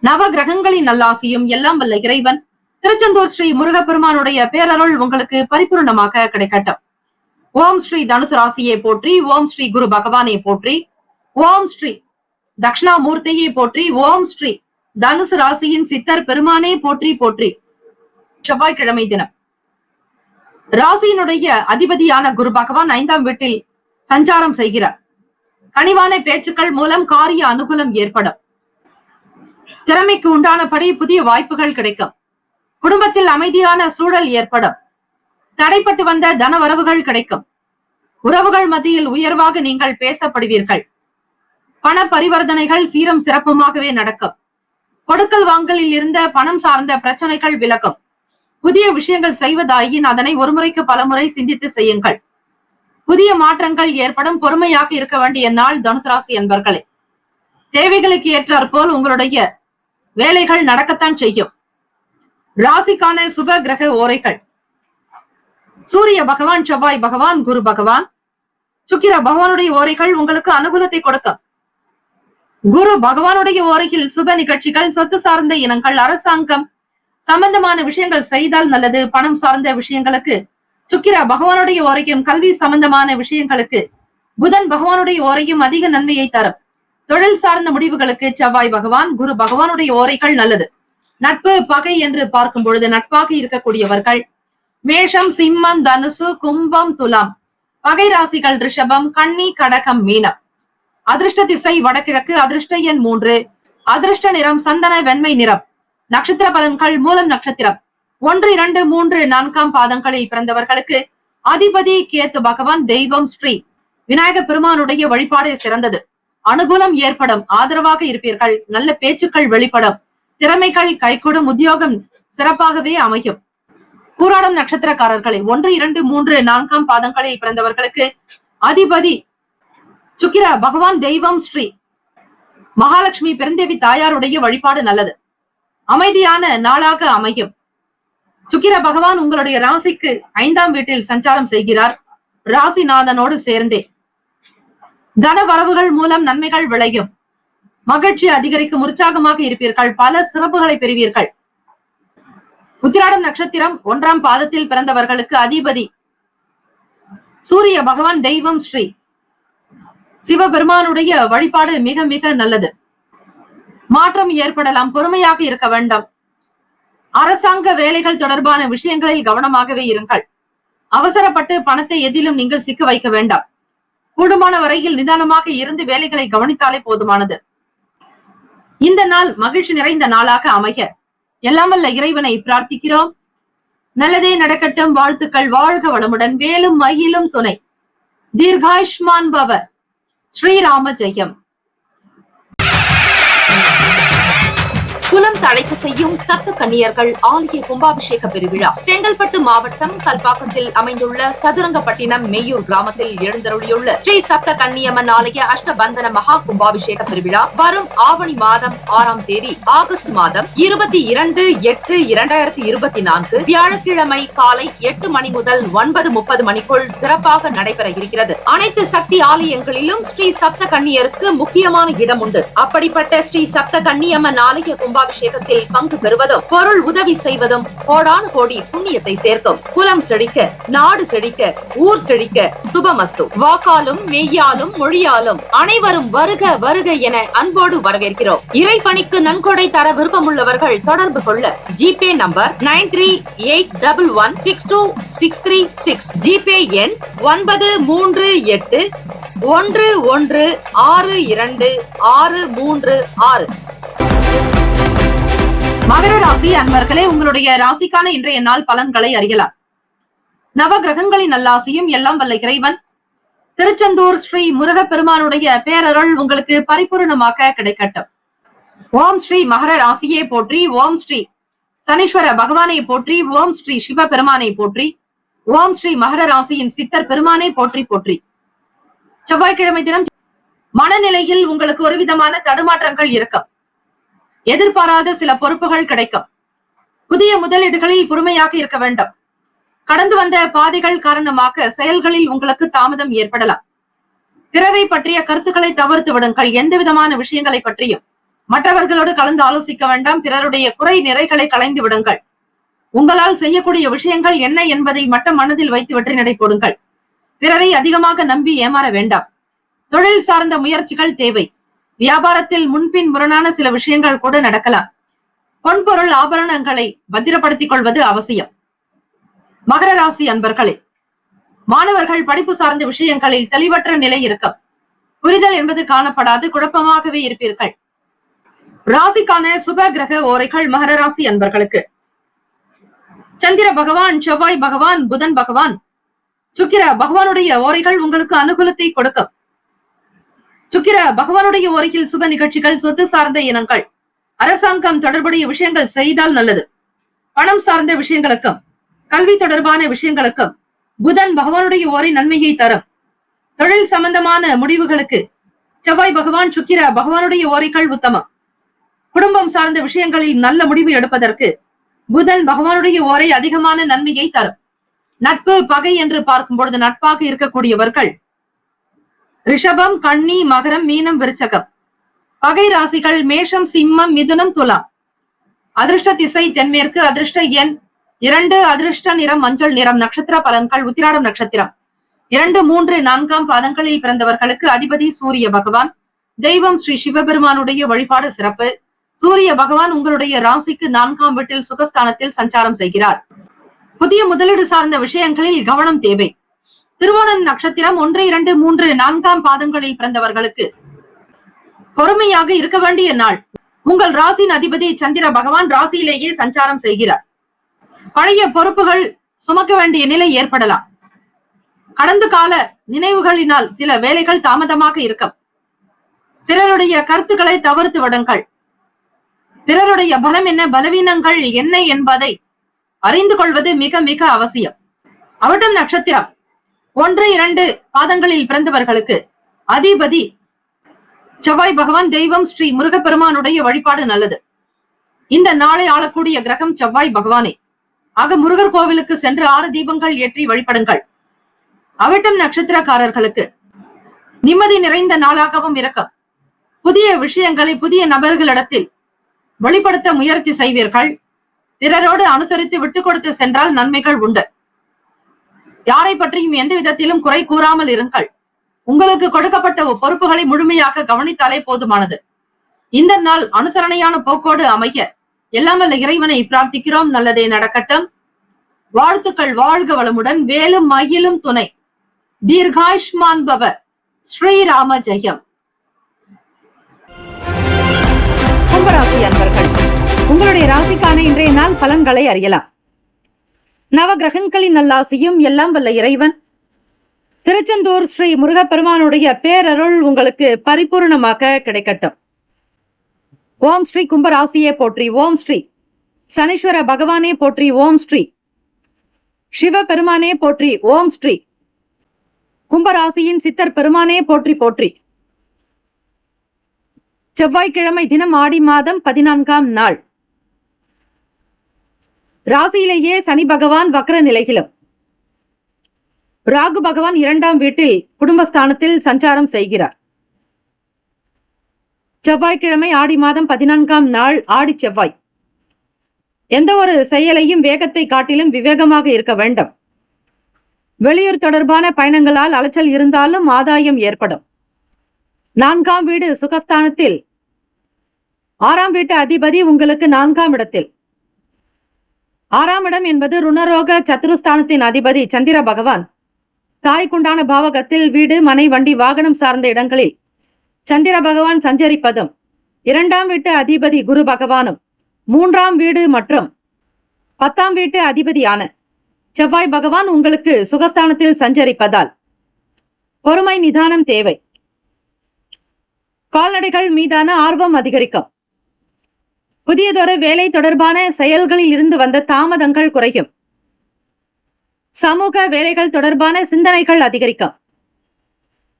நவ கிரகங்களின் நல்லாசியும் எல்லாம் வல்ல இறைவன் திருச்செந்தூர் ஸ்ரீ முருகப்பெருமானுடைய பேரருள் உங்களுக்கு பரிபூர்ணமாக கிடைக்கட்டும். ஓம் ஸ்ரீ தனுசு ராசியை போற்றி. ஓம் ஸ்ரீ குரு பகவானை போற்றி. ஓம் ஸ்ரீ தட்சிணாமூர்த்தியை போற்றி. ஓம் ஸ்ரீ தனுசு ராசியின் சித்தர் பெருமானே போற்றி போற்றி. செவ்வாய்க்கிழமை தினம் ராசியினுடைய அதிபதியான குரு பகவான் 5ஆம் வீட்டில் சஞ்சாரம் செய்கிறார். கனிவான பேச்சுக்கள் மூலம் காரிய அனுகூலம் ஏற்படும். திறமைக்கு உண்டானபடி புதிய வாய்ப்புகள் கிடைக்கும். குடும்பத்தில் அமைதியான சூழல் ஏற்படும். தடைப்பட்டு வந்த தன வரவுகள் கிடைக்கும். உறவுகள் மத்தியில் உயர்வாக நீங்கள் பேசப்படுவீர்கள். பண பரிவர்த்தனைகள் சீரம் சிறப்புமாகவே நடக்கும். கொடுக்கல் வாங்கலில் இருந்த பணம் சார்ந்த பிரச்சனைகள் விலகும். புதிய விஷயங்கள் செய்வதாயின் அதனை ஒருமுறைக்கு பலமுறை சிந்தித்து செய்யுங்கள். புதிய மாற்றங்கள் ஏற்படும். பொறுமையாக இருக்க வேண்டிய நாள் தனுசு ராசி என்பர்களே. தேவைகளுக்கு ஏற்றாற் போல் உங்களுடைய வேலைகள் நடக்கத்தான் செய்யும். ராசிக்கான சுப கிரக ஓரைகள். சூரிய பகவான், செவ்வாய் பகவான், குரு பகவான், சுக்கிர பகவானுடைய ஓரைகள் உங்களுக்கு அனுகூலத்தை கொடுக்கும். குரு பகவானுடைய ஓரையில் சுப நிகழ்ச்சிகள், சொத்து சார்ந்த இனங்கள், அரசாங்கம் சம்பந்தமான விஷயங்கள் செய்தால் நல்லது. பணம் சார்ந்த விஷயங்களுக்கு சுக்கிர பகவானுடைய ஓரையும், கல்வி சம்பந்தமான விஷயங்களுக்கு புதன் பகவானுடைய ஓரையும் அதிக நன்மையை தரும். தொழில் சார்ந்த முடிவுகளுக்கு செவ்வாய் பகவான், குரு பகவானுடைய ஓரைகள் நல்லது. நட்பு, பகை என்று பார்க்கும் பொழுது நட்பாக இருக்கக்கூடியவர்கள் மேஷம், சிம்மம், தனுசு, கும்பம், துலாம். பகை ராசிகள் ரிஷபம், கன்னி, கடகம், மீனம். அதிர்ஷ்ட திசை வடகிழக்கு. அதிர்ஷ்ட எண் 3. அதிர்ஷ்ட நிறம் சந்தன வெண்மை நிறம். நட்சத்திர பலன்கள். மூலம் நட்சத்திரம் 1, 2, 3, 4ஆம் பாதங்களில் பிறந்தவர்களுக்கு அதிபதி கேத்து பகவான். தெய்வம் ஸ்ரீ விநாயக பெருமானுடைய வழிபாடு சிறந்தது. அனுகூலம் ஏற்படும். ஆதரவாக இருப்பீர்கள். நல்ல பேச்சுக்கள் வெளிப்படும். திறமைகள் கைகூடும். உத்தியோகம் சிறப்பாகவே அமையும். பூராடம் நட்சத்திரக்காரர்களை 1, 2, 3, 4ஆம் பாதங்களில் பிறந்தவர்களுக்கு அதிபதி சுக்கிர பகவான். தெய்வம் ஸ்ரீ மகாலட்சுமி பெருந்தேவி தாயாருடைய வழிபாடு நல்லது. அமைதியான நாளாக அமையும். சுக்கிர பகவான் உங்களுடைய ராசிக்கு 5ஆம் வீட்டில் சஞ்சாரம் செய்கிறார். ராசிநாதனோடு சேர்ந்தே தன வரவுகள் மூலம் நன்மைகள் விளையும். மகிழ்ச்சி அதிகரிக்கும், உற்சாகமாக இருப்பீர்கள், பல சிறப்புகளை பெறுவீர்கள். உத்திராடம் நட்சத்திரம் 1ஆம் பாதத்தில் பிறந்தவர்களுக்கு அதிபதி சூரிய பகவான், தெய்வம் ஸ்ரீ சிவபெருமானுடைய வழிபாடு மிக மிக நல்லது. மாற்றம் ஏற்படலாம், பொறுமையாக இருக்க வேண்டும். அரசாங்க வேலைகள் தொடர்பான விஷயங்களில் கவனமாகவே இருங்கள். அவசரப்பட்டு பணத்தை எதிலும் நீங்கள் சிக்க வைக்க வேண்டாம். கூடுமான வரையில் நிதானமாக இருந்து வேலைகளை கவனித்தாலே போதுமானது. இந்த நாள் மகிழ்ச்சி நிறைந்த நாளாக அமைய எல்லாம் வல்ல இறைவனை பிரார்த்திக்கிறோம். நல்லதே நடக்கட்டும். வாழ்த்துக்கள். வாழ்க வளமுடன். வேலும் மயிலும் துணை. தீர்காயுஷ்மான் பவ. ஸ்ரீராம ஜெயம். குலம் தழைக்க செய்யும் சப்த கன்னியர்கள் ஆலய கும்பாபிஷேக பெருவிழா செங்கல்பட்டு மாவட்டம் கல்பாக்கத்தில் அமைந்துள்ள சதுரங்கப்பட்டினம் மெய்யூர் கிராமத்தில் எழுந்தருளியுள்ள ஸ்ரீ சப்த கன்னியம்மன் ஆலய அஷ்டபந்தன மகா கும்பாபிஷேக பெருவிழா வரும் ஆவணி மாதம் 6ஆம் தேதி ஆகஸ்ட் மாதம் 22/8/2024 வியாழக்கிழமை காலை 8 மணி முதல் 9:30 மணிக்குள் சிறப்பாக நடைபெற இருக்கிறது. அனைத்து சக்தி ஆலயங்களிலும் ஸ்ரீ சப்த கன்னியருக்கு முக்கியமான இடம் உண்டு. அப்படிப்பட்ட ஸ்ரீ சப்த கன்னியம்மன் ஆலய கும்பாபிஷேகத்தில் பங்கு பெறுவதும் பொருள் உதவி செய்வதும் கோடானு கோடி புண்ணியத்தை சேர்க்கும். குலம் செழிக்க, நாடு செழிக்க, ஊர் செழிக்க. சுபமஸ்து. வாக்காலும் மெய்யாலும் மொழியாலும் அனைவரும் வருக வருக என அன்போடு வரவேற்கிறோம். இறைப்பணிக்கு நன்கொடை தர விருப்பமுள்ளவர்கள் தொடர்பு கொள்ள ஜிபே நம்பர் 9381162636, ஜிபே எண் 938111626336. மகர ராசி அன்பர்களே, உங்களுடைய ராசிக்கான இன்றைய நாள் பலன்களை அறியலாம். நவ கிரகங்களின் நல்லாசியும் எல்லாம் வல்ல இறைவன் திருச்செந்தூர் ஸ்ரீ முருகப்பெருமானுடைய பேரருள் உங்களுக்கு பரிபூர்ணமாக கிடைக்கட்டும். ஓம் ஸ்ரீ மகர ராசியே போற்றி. ஓம் ஸ்ரீ சனீஸ்வர பகவானை போற்றி. ஓம் ஸ்ரீ சிவ பெருமானை போற்றி. ஓம் ஸ்ரீ மகர ராசியின் சித்தர் பெருமானை போற்றி போற்றி. செவ்வாய்க்கிழமை தினம் மனநிலையில் உங்களுக்கு ஒரு விதமான தடுமாற்றங்கள் இருக்கும். எதிர்பாராத சில பொறுப்புகள் கிடைக்கும். புதிய முதலீடுகளில் பொறுமையாக இருக்க வேண்டும். கடந்து வந்த பாதைகள் காரணமாக செயல்களில் உங்களுக்கு தாமதம் ஏற்படலாம். பிறரை பற்றிய கருத்துக்களை தவிர்த்து விடுங்கள். எந்த விதமான விஷயங்களை பற்றியும் மற்றவர்களோடு கலந்து ஆலோசிக்க வேண்டாம். பிறருடைய குறை நிறைகளை களைந்து விடுங்கள். உங்களால் செய்யக்கூடிய விஷயங்கள் என்ன என்பதை மட்டும் மனதில் வைத்து வெற்றி நடை போடுங்கள். பிறரை அதிகமாக நம்பி ஏமாற வேண்டாம். தொழில் சார்ந்த முயற்சிகள் தேவை. வியாபாரத்தில் முன்பின் முரணான சில விஷயங்கள் கூட நடக்கலாம். பொன்பொருள் ஆபரணங்களை பத்திரப்படுத்திக் கொள்வது அவசியம். மகர ராசி அன்பர்களே, மாணவர்கள் படிப்பு சார்ந்த விஷயங்களில் தெளிவற்ற நிலை இருக்கும். புரிதல் என்பது காணப்படாது. குழப்பமாகவே இருப்பீர்கள். ராசிக்கான சுப கிரக ஓரைகள் மகர ராசி அன்பர்களுக்கு சந்திர பகவான், செவ்வாய் பகவான், புதன் பகவான், சுக்கிர பகவானுடைய ஓரைகள் உங்களுக்கு அனுகூலத்தை கொடுக்கும். சுக்கிர பகவானுடைய ஓரையில் சுப நிகழ்ச்சிகள், சொத்து சார்ந்த இனங்கள், அரசாங்கம் தொடர்புடைய விஷயங்கள் செய்தால் நல்லது. பணம் சார்ந்த விஷயங்களுக்கும் கல்வி தொடர்பான விஷயங்களுக்கும் புதன் பகவானுடைய ஓரை நன்மையை தரும். தொழில் சம்பந்தமான முடிவுகளுக்கு செவ்வாய் பகவான், சுக்கிர பகவானுடைய ஓரைகள் உத்தமம். குடும்பம் சார்ந்த விஷயங்களில் நல்ல முடிவு எடுப்பதற்கு புதன் பகவானுடைய ஓரை அதிகமான நன்மையை தரும். நட்பு பகை என்று பார்க்கும் பொழுது நட்பாக இருக்கக்கூடியவர்கள் ரிஷபம், கன்னி, மகரம், மீனம், விருச்சகம். பகை ராசிகள் மேஷம், சிம்மம், மிதுனம், துலாம். அதிர்ஷ்ட திசை தென்மேற்கு. அதிர்ஷ்ட எண் 2. அதிர்ஷ்ட நிறம் மஞ்சள் நிறம். நட்சத்திர பலன்கள் உத்திராடம் நட்சத்திரம் 2, 3, 4ஆம் பாதங்களில் பிறந்தவர்களுக்கு அதிபதி சூரிய பகவான். தெய்வம் ஸ்ரீ சிவபெருமானுடைய வழிபாடு சிறப்பு. சூரிய பகவான் உங்களுடைய ராசிக்கு 4ஆம் வீட்டில் சுகஸ்தானத்தில் சஞ்சாரம் செய்கிறார். புதிய முதலீடு சார்ந்த விஷயங்களில் கவனம் தேவை. திருவோணம் நட்சத்திரம் 1, 2, 3, 4ஆம் பாதங்களில் பிறந்தவர்களுக்கு பொறுமையாக இருக்க வேண்டிய நாள். உங்கள் ராசியின் அதிபதி சந்திர பகவான் ராசியிலேயே சஞ்சாரம் செய்கிறார். பழைய பொறுப்புகள் சுமக்க வேண்டிய நிலை ஏற்படலாம். கடந்த கால நினைவுகளினால் சில வேலைகள் தாமதமாக இருக்கும். பிறருடைய கருத்துக்களை தவிர்த்து விடுங்கள். பிறருடைய பலம் என்ன, பலவீனங்கள் என்ன என்பதை அறிந்து கொள்வது மிக மிக அவசியம். அவிட்டம் நட்சத்திரம் 1, 2 பாதங்களில் பிறந்தவர்களுக்கு அதிபதி செவ்வாய் பகவான். தெய்வம் ஸ்ரீ முருகப்பெருமானுடைய வழிபாடு நல்லது. இந்த நாளை ஆளக்கூடிய கிரகம் செவ்வாய் பகவானே. ஆக முருகர் கோவிலுக்கு சென்று 6 தீபங்கள் ஏற்றி வழிபடுங்கள். அவிட்டம் நட்சத்திரக்காரர்களுக்கு நிம்மதி நிறைந்த நாளாகவும் இருக்கும். புதிய விஷயங்களை புதிய நபர்களிடத்தில் வெளிப்படுத்த முயற்சி செய்வீர்கள். பிறரோடு அனுசரித்து விட்டுக் கொடுத்து சென்றால் நன்மைகள் உண்டு. யாரை பற்றியும் எந்த விதத்திலும் குறை கூறாமல் இருங்கள். உங்களுக்கு கொடுக்கப்பட்ட பொறுப்புகளை முழுமையாக கவனித்தாலே போதுமானது. இந்த நாள் அனுசரணையான போக்கோடு அமைய எல்லாம் வல்ல இறைவனை பிரார்த்திக்கிறோம். நல்லதே நடக்கட்டும். வாழ்த்துக்கள். வாழ்க வளமுடன். வேலும் மயிலும் துணை. தீர்காயுஷ்மான் பவ. ஸ்ரீராம ஜெயம். கும்பராசி அன்பர்கள், உங்களுடைய ராசிக்கான இன்றைய நாள் பலன்களை அறியலாம். நவகிரகங்களின் நல்லாசியும் எல்லாம் வல்ல இறைவன் திருச்செந்தூர் ஸ்ரீ முருகப்பெருமானுடைய பேரருள் உங்களுக்கு பரிபூர்ணமாக கிடைக்கட்டும். ஓம் ஸ்ரீ கும்பராசியே போற்றி. ஓம் ஸ்ரீ சனீஸ்வர பகவானே போற்றி. ஓம் ஸ்ரீ சிவபெருமானே போற்றி. ஓம் ஸ்ரீ கும்பராசியின் சித்தர் பெருமானே போற்றி போற்றி. செவ்வாய்க்கிழமை தினம் ஆடி மாதம் 14ஆம் நாள். ராசியிலேயே சனி பகவான் வக்ர நிலையிலும் ராகு பகவான் 2ஆம் வீட்டில் குடும்பஸ்தானத்தில் சஞ்சாரம் செய்கிறார். செவ்வாய்க்கிழமை ஆடி மாதம் 14ஆம் நாள் ஆடி செவ்வாய். எந்த ஒரு செயலையும் வேகத்தை காட்டிலும் விவேகமாக இருக்க வேண்டும். வெளியூர் தொடர்பான பயணங்களால் அலைச்சல் இருந்தாலும் ஆதாயம் ஏற்படும். 4ஆம் வீடு சுகஸ்தானத்தில் 6ஆம் வீட்டு அதிபதி உங்களுக்கு 4ஆம் இடத்தில். 6ஆம் இடம் என்பது ருணரோக சத்துருஸ்தானத்தின் அதிபதி சந்திர பகவான். தாய்க்குண்டான பாவகத்தில் வீடு மனை வண்டி வாகனம் சார்ந்த இடங்களில் சந்திர பகவான் சஞ்சரிப்பதும் 2ஆம் வீட்டு அதிபதி குரு பகவானும் 3ஆம் வீடு மற்றும் 10ஆம் வீட்டு அதிபதியான செவ்வாய் பகவான் உங்களுக்கு சுகஸ்தானத்தில் சஞ்சரிப்பதால் பொறுமை நிதானம் தேவை. கால்நடைகள் மீதான ஆர்வம் அதிகரிக்கும். புதியதொரு வேலை தொடர்பான செயல்களில் இருந்து வந்த தாமதங்கள் குறையும். சமூக வேலைகள் தொடர்பான சிந்தனைகள் அதிகரிக்கும்.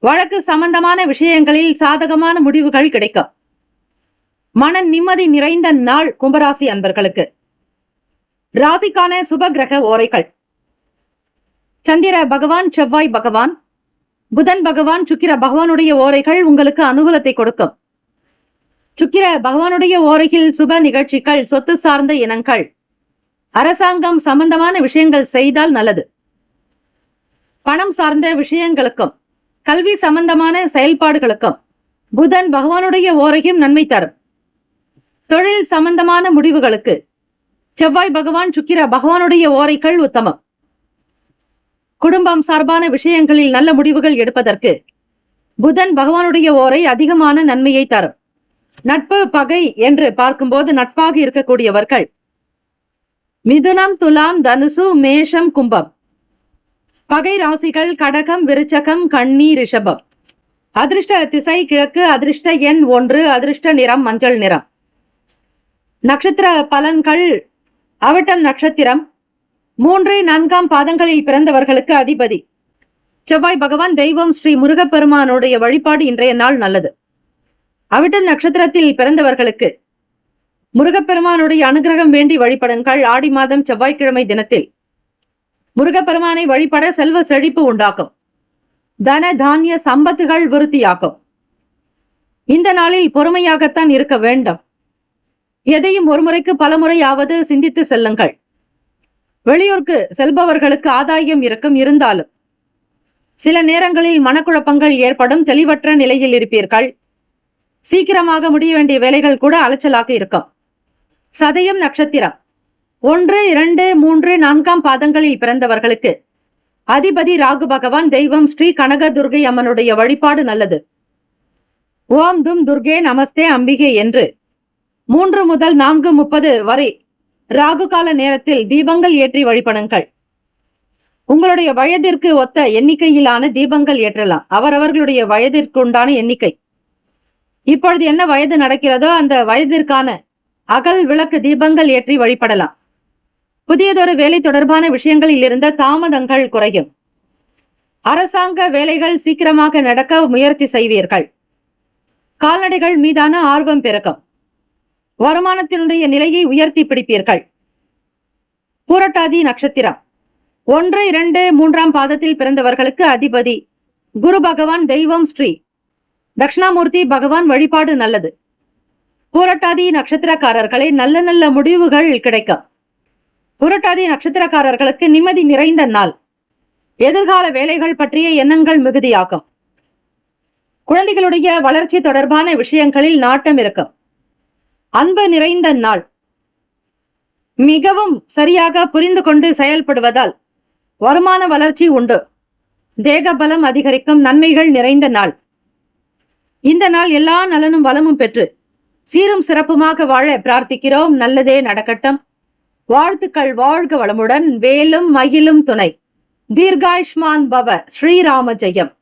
வழக்கு சம்பந்தமான விஷயங்களில் சாதகமான முடிவுகள் கிடைக்கும். மன நிம்மதி நிறைந்த நாள் கும்பராசி அன்பர்களுக்கு. ராசிக்கான சுப கிரக ஓரைகள். சந்திர பகவான், செவ்வாய் பகவான், புதன் பகவான், சுக்கிர பகவானுடைய ஓரைகள் உங்களுக்கு அனுகூலத்தை கொடுக்கும். சுக்கிர பகவானுடைய ஓரையில் சுப நிகழ்ச்சிகள், சொத்து சார்ந்த இனங்கள், அரசாங்கம் சம்பந்தமான விஷயங்கள் செய்தால் நல்லது. பணம் சார்ந்த விஷயங்களுக்கும் கல்வி சம்பந்தமான செயல்பாடுகளுக்கும் புதன் பகவானுடைய ஓரையும் நன்மை தரும். தொழில் சம்பந்தமான முடிவுகளுக்கு செவ்வாய் பகவான், சுக்கிர பகவானுடைய ஓரைகள் உத்தமம். குடும்பம் சார்பான விஷயங்களில் நல்ல முடிவுகள் எடுப்பதற்கு புதன் பகவானுடைய ஓரை அதிகமான நன்மையை தரும். நட்பு பகை என்று பார்க்கும்போது நட்பாக இருக்கக்கூடியவர்கள் மிதுனம், துலாம், தனுசு, மேஷம், கும்பம். பகை ராசிகள் கடகம், விருச்சகம், கன்னி, ரிஷபம். அதிர்ஷ்ட திசை கிழக்கு. அதிர்ஷ்ட எண் 1. அதிர்ஷ்ட நிறம் மஞ்சள் நிறம். நட்சத்திர பலன்கள். அவிட்டம் நட்சத்திரம் 3, 4ஆம் பாதங்களில் பிறந்தவர்களுக்கு அதிபதி செவ்வாய் பகவான். தெய்வம் ஸ்ரீ முருகப்பெருமானுடைய வழிபாடு இன்றைய நாள் நல்லது. அவிட்டம் நட்சத்திரத்தில் பிறந்தவர்களுக்கு முருகப்பெருமானுடைய அனுகிரகம் வேண்டி வழிபடுங்கள். ஆடி மாதம் செவ்வாய்க்கிழமை தினத்தில் முருகப்பெருமானை வழிபட செல்வ செழிப்பு உண்டாக்கும். தன தானிய சம்பத்துகள் விருத்தியாக்கும். இந்த நாளில் பொறுமையாகத்தான் இருக்க வேண்டும். எதையும் ஒரு முறைக்கு பலமுறையாவது சிந்தித்து செல்லுங்கள். வெளியூருக்கு செல்பவர்களுக்கு ஆதாயம் இருக்கும். இருந்தாலும் சில நேரங்களில் மனக்குழப்பங்கள் ஏற்படும். தெளிவற்ற நிலையில் இருப்பீர்கள். சீக்கிரமாக முடிய வேண்டிய வேலைகள் கூட அலைச்சலாக இருக்கும். சதயம் நட்சத்திரம் 1, 2, 3, 4ஆம் பாதங்களில் பிறந்தவர்களுக்கு அதிபதி ராகு பகவான். தெய்வம் ஸ்ரீ கனக துர்கை அம்மனுடைய வழிபாடு நல்லது. ஓம் தும் துர்கே நமஸ்தே அம்பிகே என்று 3 முதல் 4:30 வரை ராகு கால நேரத்தில் தீபங்கள் ஏற்றி வழிபடுங்கள். உங்களுடைய வயதிற்கு ஒத்த எண்ணிக்கையிலான தீபங்கள் ஏற்றலாம். அவரவர்களுடைய வயதிற்கு உண்டான எண்ணிக்கை. இப்பொழுது என்ன வயது நடக்கிறதோ அந்த வயதிற்கான அகல் விளக்கு தீபங்கள் ஏற்றி வழிபடலாம். புதியதொரு வேலை தொடர்பான விஷயங்களில் இருந்த தாமதங்கள் குறையும். அரசாங்க வேலைகள் சீக்கிரமாக நடக்க முயற்சி செய்வீர்கள். கால்நடைகள் மீதான ஆர்வம் பெருகும். வருமானத்தினுடைய நிலையை உயர்த்தி பிடிப்பீர்கள். பூரட்டாதி நட்சத்திரம் 1, 2, 3ஆம் பாதத்தில் பிறந்தவர்களுக்கு அதிபதி குரு பகவான். தெய்வம் ஸ்ரீ தட்சிணாமூர்த்தி பகவான் வழிபாடு நல்லது. பூரட்டாதி நட்சத்திரக்காரர்களே, நல்ல நல்ல முடிவுகள் கிடைக்கும். பூரட்டாதி நட்சத்திரக்காரர்களுக்கு நிம்மதி நிறைந்த நாள். எதிர்கால வேலைகள் பற்றிய எண்ணங்கள் மிகுதியாகும். குழந்தைகளுடைய வளர்ச்சி தொடர்பான விஷயங்களில் நாட்டம் இருக்கும். அன்பு நிறைந்த நாள். மிகவும் சரியாக புரிந்து கொண்டு செயல்படுவதால் வருமான வளர்ச்சி உண்டு. தேக பலம் அதிகரிக்கும். நன்மைகள் நிறைந்த நாள். இந்த நாள் எல்லா நலனும் வளமும் பெற்று சீரும் சிறப்புமாக வாழ பிரார்த்திக்கிறோம். நல்லதே நடக்கட்டும். வாழ்த்துக்கள். வாழ்க வளமுடன். வேலும் மயிலும் துணை. தீர்காயுஷ்மான் பவ. ஸ்ரீராம ஜெயம்.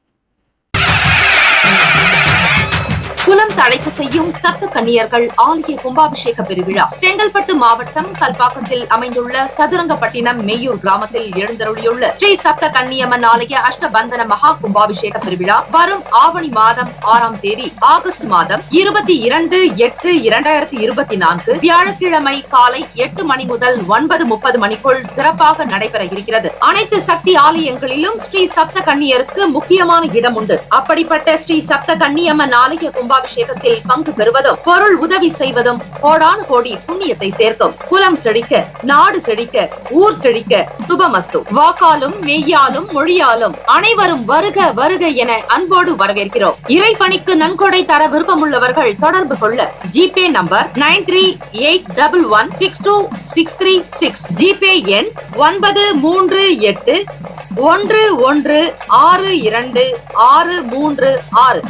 குலம் தழைக்க செய்யும் சப்த கன்னியர்கள் ஆலய கும்பாபிஷேக பெருவிழா செங்கல்பட்டு மாவட்டம் கல்பாக்கத்தில் அமைந்துள்ள சதுரங்கப்பட்டினம் மெய்யூர் கிராமத்தில் எழுந்தருளியுள்ள ஸ்ரீ சப்த கன்னியம்மன் ஆலய அஷ்டபந்தன மகா கும்பாபிஷேக பெருவிழா வரும் ஆவணி மாதம் 6ஆம் தேதி ஆகஸ்ட் மாதம் 22/8/2024 வியாழக்கிழமை காலை 8 மணி முதல் 9:30 மணிக்குள் சிறப்பாக நடைபெற இருக்கிறது. அனைத்து சக்தி ஆலயங்களிலும் ஸ்ரீ சப்த கன்னியருக்கு முக்கியமான இடம் உண்டு. அப்படிப்பட்ட ஸ்ரீ சப்த கன்னியம்மன் ஆலய கும்பாபிஷேகத்தில் பங்கு பெறுவதும் பொருள் உதவி செய்வதும் கோடானு கோடி புண்ணியத்தை சேர்க்கும். குலம் செழிக்க, நாடு செழிக்க, ஊர் செழிக்க. சுபமஸ்து. வாக்காலும் மெய்யாலும் மொழியாலும் அனைவரும் வருக வருக என அன்போடு வரவேற்கிறோம். இறைப்பணிக்கு நன்கொடை தர விருப்பமுள்ளவர்கள் தொடர்பு கொள்ள ஜிபே நம்பர் 9381162636, ஜிபே எண் 9381162636.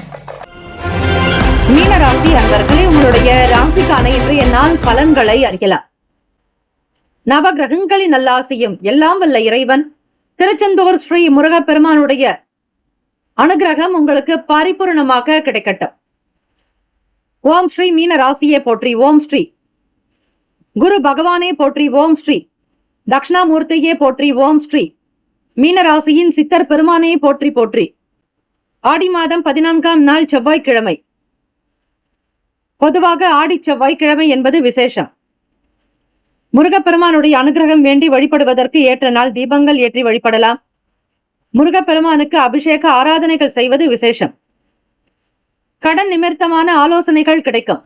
மீனராசி அன்பர்களே, உங்களுடைய ராசிக்கான இன்றைய நாள் பலன்களை அறியலாம். நவகிரகங்களின் நல்லாசியும் எல்லாம் வல்ல இறைவன் திருச்செந்தூர் ஸ்ரீ முருகப்பெருமானுடைய அனுகிரகம் உங்களுக்கு பரிபூர்ணமாக கிடைக்கட்டும். ஓம் ஸ்ரீ மீனராசியை போற்றி. ஓம் ஸ்ரீ குரு பகவானே போற்றி. ஓம் ஸ்ரீ தட்சிணாமூர்த்தியே போற்றி. ஓம் ஸ்ரீ மீனராசியின் சித்தர் பெருமானே போற்றி போற்றி. ஆடி மாதம் 14ஆம் நாள் செவ்வாய்க்கிழமை. பொதுவாக ஆடி செவ்வாய்க்கிழமை என்பது விசேஷம். முருகப்பெருமானுடைய அனுகிரகம் வேண்டி வழிபடுவதற்கு ஏற்ற நாள். தீபங்கள் ஏற்றி வழிபடலாம். முருகப்பெருமானுக்கு அபிஷேக ஆராதனைகள் செய்வது விசேஷம். கடன் நிமித்தமான ஆலோசனைகள் கிடைக்கும்.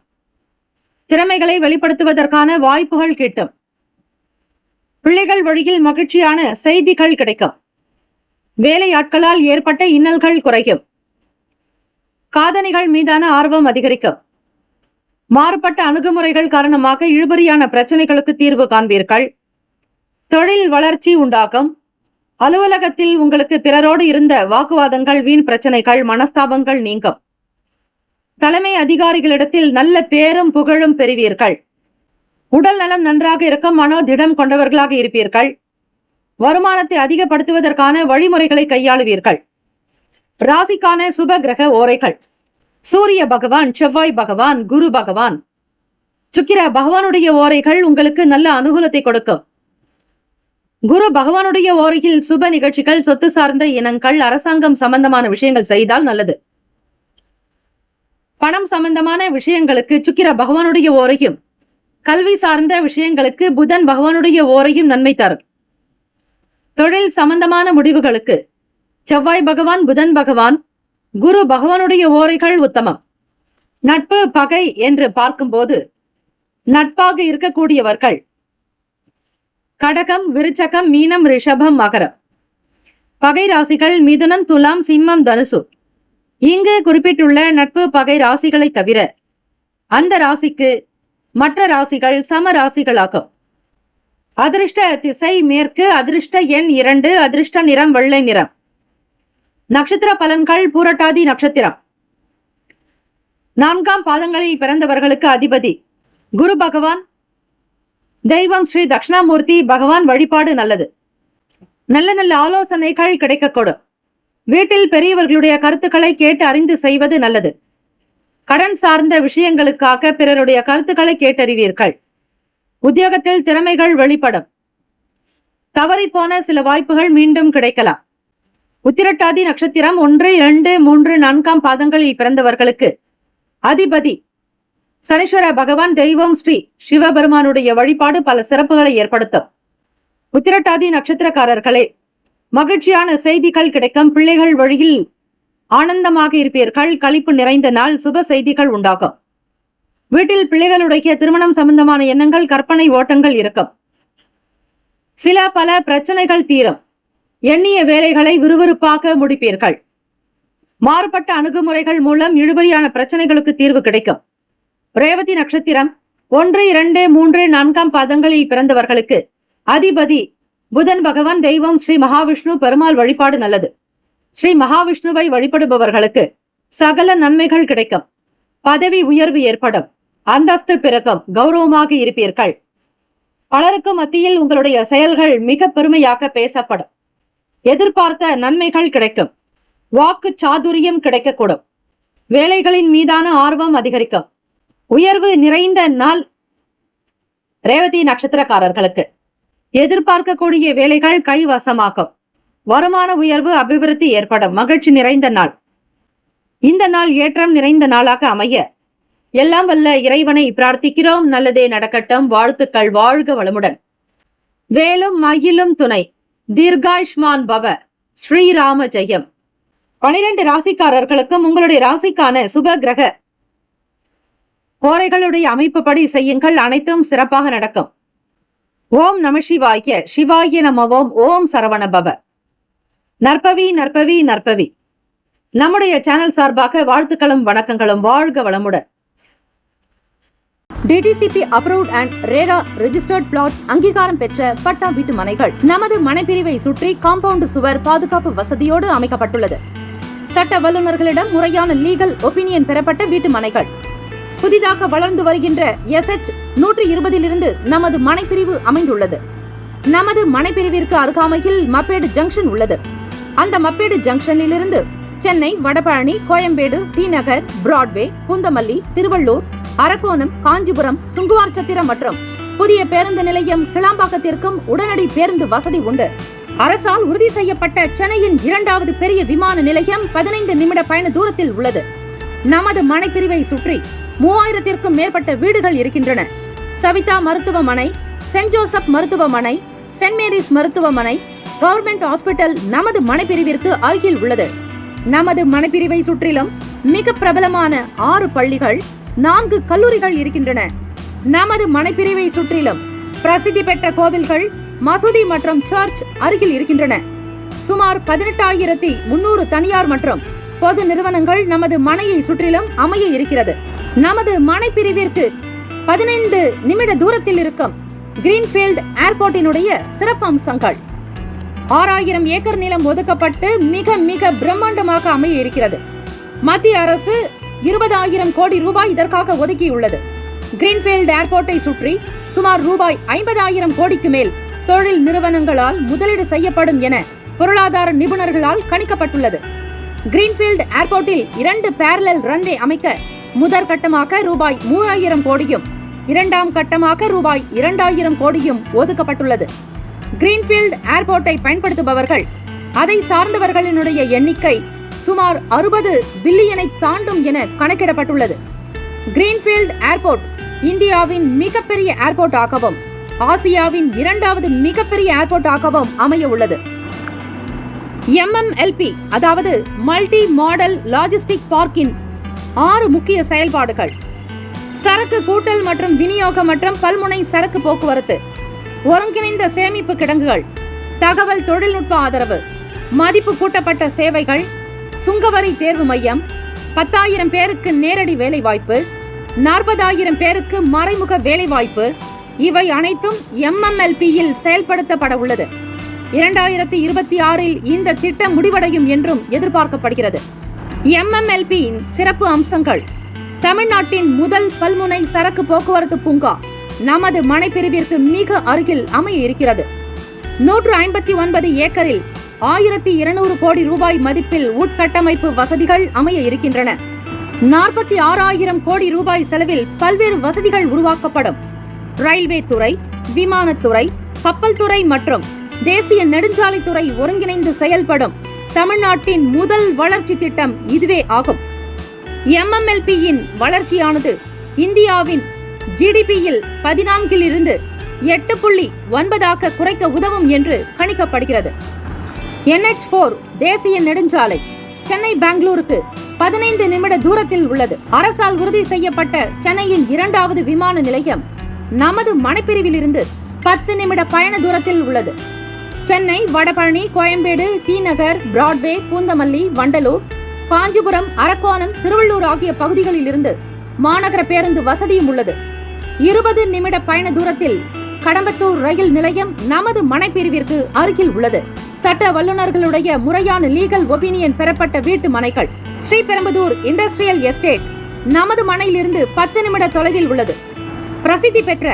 திறமைகளை வெளிப்படுத்துவதற்கான வாய்ப்புகள் கிட்டும். பிள்ளைகள் வழியில் மகிழ்ச்சியான செய்திகள் கிடைக்கும். வேலையாட்களால் ஏற்பட்ட இன்னல்கள் குறையும். காதணிகள் மீதான ஆர்வம் அதிகரிக்கும். மாறுபட்ட அணுகுமுறைகள் காரணமாக இழுபறியான பிரச்சனைகளுக்கு தீர்வு காண்பீர்கள். தொழில் வளர்ச்சி உண்டாகும். அலுவலகத்தில் உங்களுக்கு பிறரோடு இருந்த வாக்குவாதங்கள், வீண் பிரச்சனைகள், மனஸ்தாபங்கள் நீங்கும். தலைமை அதிகாரிகளிடத்தில் நல்ல பேரும் புகழும் பெறுவீர்கள். உடல் நலம் நன்றாக இருக்கும். மனோதிடம் கொண்டவர்களாக இருப்பீர்கள். வருமானத்தை அதிகப்படுத்துவதற்கான வழிமுறைகளை கையாளுவீர்கள். ராசிக்கான சுப கிரக ஓரைகள்: சூரிய பகவான், செவ்வாய் பகவான், குரு பகவான், சுக்கிர பகவானுடைய ஓரைகள் உங்களுக்கு நல்ல அனுகூலத்தை கொடுக்கும். குரு பகவானுடைய ஓரையில் சுப நிகழ்ச்சிகள், சொத்து சார்ந்த இனங்கள், அரசாங்கம் சம்பந்தமான விஷயங்கள் செய்தால் நல்லது. பணம் சம்பந்தமான விஷயங்களுக்கு சுக்கிர பகவானுடைய ஓரையும், கல்வி சார்ந்த விஷயங்களுக்கு புதன் பகவானுடைய ஓரையும் நன்மை தரும். தொழில் சம்பந்தமான முடிவுகளுக்கு செவ்வாய் பகவான், புதன் பகவான், குரு பகவானுடைய ஓரைகள் உத்தமம். நட்பு பகை என்று பார்க்கும்போது நட்பாக இருக்கக்கூடியவர்கள் கடகம், விருச்சகம், மீனம், ரிஷபம், மகரம். பகை ராசிகள் மிதுனம், துலாம், சிம்மம், தனுசு. இங்கு குறிப்பிட்டுள்ள நட்பு பகை ராசிகளை தவிர அந்த ராசிக்கு மற்ற ராசிகள் சம ராசிகளாகும். அதிர்ஷ்ட திசை மேற்கு. அதிர்ஷ்ட எண் 2. அதிர்ஷ்ட நிறம் வெள்ளை நிறம். நட்சத்திர பலன்கள்: பூரட்டாதி நட்சத்திரம். 4ஆம் பாதங்களில் பிறந்தவர்களுக்கு அதிபதி குரு பகவான். தெய்வம் ஸ்ரீ தட்சிணாமூர்த்தி பகவான் வழிபாடு நல்லது. நல்ல நல்ல ஆலோசனைகள் கிடைக்கக்கூடும். வீட்டில் பெரியவர்களுடைய கருத்துக்களை கேட்டு அறிந்து செய்வது நல்லது. கடன் சார்ந்த விஷயங்களுக்காக பிறருடைய கருத்துக்களை கேட்டறிவீர்கள். உத்தியோகத்தில் திறமைகள் வெளிப்படும். தவறிப்போன சில வாய்ப்புகள் மீண்டும் கிடைக்கலாம். உத்திரட்டாதி நட்சத்திரம் 1, 2, 3, 4ஆம் பாதங்களில் பிறந்தவர்களுக்கு அதிபதி சனீஸ்வர பகவான். தெய்வம் ஸ்ரீ சிவபெருமானுடைய வழிபாடு பல சிறப்புகளை ஏற்படுத்தும். உத்திரட்டாதி நட்சத்திரக்காரர்களே, மகிழ்ச்சியான செய்திகள் கிடைக்கும். பிள்ளைகள் வழியில் ஆனந்தமாக இருப்பீர்கள். களிப்பு நிறைந்த நாள். சுப செய்திகள் உண்டாகும். வீட்டில் பிள்ளைகளுடைய திருமணம் சம்பந்தமான எண்ணங்கள், கற்பனை ஓட்டங்கள் இருக்கும். சில பல பிரச்சனைகள் தீரும். எண்ணிய வேலைகளை விறுவிறுப்பாக முடிப்பீர்கள். மாறுபட்ட அணுகுமுறைகள் மூலம் இழுபறியான பிரச்சனைகளுக்கு தீர்வு கிடைக்கும். ரேவதி நட்சத்திரம் 1, 2, 3, 4 பாதங்களில் பிறந்தவர்களுக்கு அதிபதி புதன் பகவான். தெய்வம் ஸ்ரீ மகாவிஷ்ணு பெருமாள் வழிபாடு நல்லது. ஸ்ரீ மகாவிஷ்ணுவை வழிபடுபவர்களுக்கு சகல நன்மைகள் கிடைக்கும். பதவி உயர்வு ஏற்படும். அந்தஸ்து பிறக்கும். கௌரவமாக இருப்பீர்கள். பலருக்கு மத்தியில் உங்களுடைய செயல்கள் மிக பெருமையாக பேசப்படும். எதிர்பார்த்த நன்மைகள் கிடைக்கும். வாக்கு சாதுரியம் கிடைக்கக்கூடும். வேலைகளின் மீதான ஆர்வம் அதிகரிக்கும். உயர்வு நிறைந்த நாள் ரேவதி நட்சத்திரக்காரர்களுக்கு. எதிர்பார்க்கக்கூடிய வேலைகள் கைவசமாகும். வருமான உயர்வு, அபிவிருத்தி ஏற்படும். மகிழ்ச்சி நிறைந்த நாள். இந்த நாள் ஏற்றம் நிறைந்த நாளாக அமைய எல்லாம் வல்ல இறைவனை பிரார்த்திக்கிறோம். நல்லதே நடக்கட்டும். வாழ்த்துக்கள். வாழ்க வளமுடன். வேலும் மயிலும் துணை. தீர்காயுஷ்மான் பவ. ஸ்ரீராம ஜெயம். 12 ராசிக்காரர்களுக்கும் உங்களுடைய ராசிக்கான சுப கிரக கோரைகளுடைய அமைப்புப்படி செய்யுங்கள். அனைத்தும் சிறப்பாக நடக்கும். ஓம் நம சிவாய. சிவாய நம ஓம். ஓம் சரவண பவ. நற்பவி நற்பவி நற்பவி. நம்முடைய சேனல் சார்பாக வாழ்த்துக்களும் வணக்கங்களும். வாழ்க வளமுடன். DTCP approved and RERA registered plots அங்கீகாரம் பெற்ற பட்டா வீட்டு மனைகள் நமது மனைப்பிரிவை சுற்றி காம்பவுண்ட் சுவர் பாதுகாப்பு வசதியோடு அமைக்கப்பட்டுள்ளது. சட்ட வல்லுநர்களிடம் முறையான லீகல் ஒப்பீனியன் பெறப்பட்ட வீட்டு மனைகள். புதிதாக வளர்ந்து வருகின்ற SH 120 நமது மனைப்பிரிவு அமைந்துள்ளது. நமது மனைப்பிரிவிற்கு அருகாமையில் மப்பேடு ஜங்ஷன் உள்ளது. அந்த மப்பேடு ஜங்ஷனில் இருந்து சென்னை, வடபழனி, கோயம்பேடு, டி நகர், பிராட்வே, பூந்தமல்லி, திருவள்ளூர், அரக்கோணம், காஞ்சிபுரம், சுங்குவார்சத்திரம் மற்றும் புதிய பேருந்து நிலையம் கிளாம்பாக்கத்திற்கும் உடனடி பேருந்து வசதி உண்டு. அரசால் உறுதி செய்யப்பட்ட சென்னையின் 2வது பெரிய விமான நிலையம் 15 நிமிட பயண தூரத்தில் உள்ளது. நமது மனைப்பிரிவை சுற்றி 3000க்கும் மேற்பட்ட வீடுகள் இருக்கின்றன. சவிதா மருத்துவமனை, சென்ட் ஜோசப் மருத்துவமனை, சென்ட் மேரிஸ் மருத்துவமனை, கவர்மெண்ட் ஹாஸ்பிட்டல் நமது மனைப்பிரிவிற்கு அருகில் உள்ளது. நமது மனைப்பிரிவை சுற்றிலும் மிக பிரபலமான 6 பள்ளிகள், 4 கல்லூரிகள் இருக்கின்றன. நமது மனைப்பிரிவை சுற்றிலும் பிரசித்தி பெற்ற கோவில்கள், மசூதி மற்றும் சர்ச் அருகில் இருக்கின்றன. சுமார் 18,300 தனியார் மற்றும் பொது நிறுவனங்கள் நமது மனையை சுற்றிலும் அமைய இருக்கிறது. நமது மனைப்பிரிவிற்கு 15 நிமிட தூரத்தில் இருக்கும் கிரீன்ஃபீல்ட் ஏர்போர்ட்டினுடைய சிறப்பு அம்சங்கள். 6000 ஏக்கர் நிலம் ஒதுக்கப்பட்டு மிக மிக பிரம்மாண்டமாக அமைய இருக்கிறது. மத்திய அரசு 20,000 கோடி ரூபாய் இதற்காக ஒதுக்கியுள்ளது. கிரீன்ஃபீல்ட் ஏர்போர்ட்டை சுற்றி சுமார் ரூபாய் 50,000 கோடிக்கு மேல் தொழில் நிறுவனங்களால் முதலீடு செய்யப்படும் என பொருளாதார நிபுணர்களால் கணிக்கப்பட்டுள்ளது. கிரீன்ஃபீல்ட் ஏர்போர்ட்டில் 2 பேரலல் ரன்வே அமைக்க முதற்கட்டமாக ரூபாய் 3,000 கோடியும் 2ஆம் கட்டமாக ரூபாய் 2,000 கோடியும் ஒதுக்கப்பட்டுள்ளது. கிரீன்ஃபீல்ட் ஏர்போர்ட்டை பயன்படுத்துபவர்கள், அதை சார்ந்தவர்களினுடைய எண்ணிக்கை சுமார் 60 பில்லியனை தாண்டும் என கணக்கிடப்பட்டுள்ளது. கிரீன்ஃபீல்ட் ஏர்போர்ட் இந்தியாவின் மிகப்பெரிய ஏர்போர்ட் ஆகவும் ஆசியாவின் 2வது மிகப்பெரிய ஏர்போர்ட் ஆகவும் அமைய உள்ளது. MMLP அதாவது மல்டி மாடல் லாஜிஸ்டிக் பார்க்கின் 6 முக்கிய செயல்பாடுகள்: சரக்கு கூட்டல் மற்றும் விநியோகம் மற்றும் பல்முனை சரக்கு போக்குவரத்து, ஒருங்கிணைந்த சேமிப்பு கிடங்குகள், தகவல் தொழில்நுட்ப ஆதரவு, மதிப்பு கூட்டப்பட்ட சேவைகள், சுங்கவரி தேர்வு மையம், 10,000 பேருக்கு நேரடி வேலைவாய்ப்பு, 40,000 பேருக்கு மறைமுக வேலைவாய்ப்பு, இவை அனைத்தும் MMLP-யில் செயல்படுத்தப்பட உள்ளது. 2026-இல் இந்த திட்டம் முடிவடையும் என்றும் எதிர்பார்க்கப்படுகிறது. MMLP-யின் சிறப்பு அம்சங்கள்: தமிழ்நாட்டின் முதல் பல்முனை சரக்கு போக்குவரத்து பூங்கா நமது மனைப்பிரிவிற்கு மிக அருகில் அமைய இருக்கிறது. 159 ஏக்கரில் 1,200 கோடி ரூபாய் மதிப்பில் உட்கட்டமைப்பு வசதிகள் அமைய இருக்கின்றன. 46,000 கோடி ரூபாய் செலவில் பல்வேறு வசதிகள் உருவாக்கப்படும். ரயில்வே துறை, விமானத்துறை, கப்பல் துறை மற்றும் தேசிய நெடுஞ்சாலைத்துறை ஒருங்கிணைந்து செயல்படும் தமிழ்நாட்டின் முதல் வளர்ச்சி திட்டம் இதுவே ஆகும். MMLP-யின் வளர்ச்சியானது இந்தியாவின் GDP-யில் 14 8.9 குறைக்க உதவும் என்று கணிக்கப்படுகிறது. NH4 தேசிய நெடுஞ்சாலை சென்னை பெங்களூருக்கு 15 நிமிட தூரத்தில் உள்ளது. அரசால் உறுதி செய்யப்பட்ட சென்னையின் 2வது விமான நிலையம் நமது மனைப்பிரிவில் இருந்து 10 நிமிட பயண தூரத்தில் உள்ளது. சென்னை, வடபழனி, கோயம்பேடு, டி நகர், பிராட்வே, பூந்தமல்லி, வண்டலூர், காஞ்சிபுரம், அரக்கோணம், திருவள்ளூர் ஆகிய பகுதிகளில் இருந்து மாநகர பேருந்து வசதியும் உள்ளது. 20 நிமிட பயண தூரத்தில் கடம்பத்தூர் ரயில் நிலையம் நமது மனைப்பிரிவிற்கு அருகில் உள்ளது. சட்ட வல்லுநர்களுடைய முறையான லீகல் ஒபினியன் பெறப்பட்ட வீட்டு மனைகள் ஸ்ரீபெரும்புதூர் இண்டஸ்ட்ரியல் எஸ்டேட் நமது மனையிலிருந்து 10 நிமிட தொலைவில் உள்ளது. பிரசித்தி பெற்ற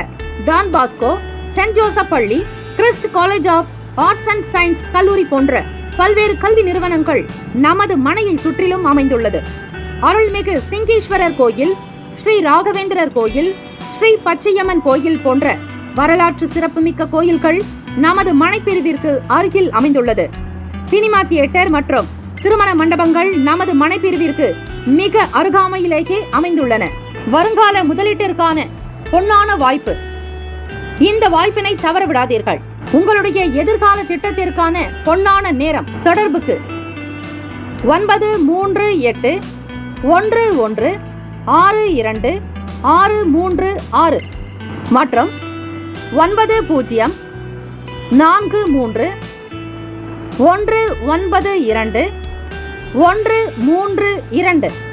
டான் பாஸ்கோ, சென்ட் ஜோசப் பள்ளி, Christ College of Arts and Science கல்லூரி போன்ற பல்வேறு கல்வி நிறுவனங்கள் நமது மனையை சுற்றிலும் அமைந்துள்ளது. அருள்மிகு சிங்கீஸ்வரர் கோயில், ஸ்ரீ ராகவேந்திரர் கோயில், ஸ்ரீ பச்சையம்மன் கோயில் போன்ற வரலாற்று சிறப்புமிக்க கோயில்கள் நமது மனைப்பிரிவிற்கு அருகில் அமைந்துள்ளது. சினிமா தியேட்டர் மற்றும் திருமண மண்டபங்கள் நமது மனைப்பிரிவிற்கு மிக அருகாமையிலேயே அமைந்துள்ளன. வருங்கால முதலீட்டிற்கான பொன்னான வாய்ப்பு. இந்த வாய்ப்பினை தவறவிடாதீர்கள். உங்களுடைய எதிர்கால திட்டத்திற்கான பொன்னான நேரம். தொடர்புக்கு 981162636 மற்றும் 9043192132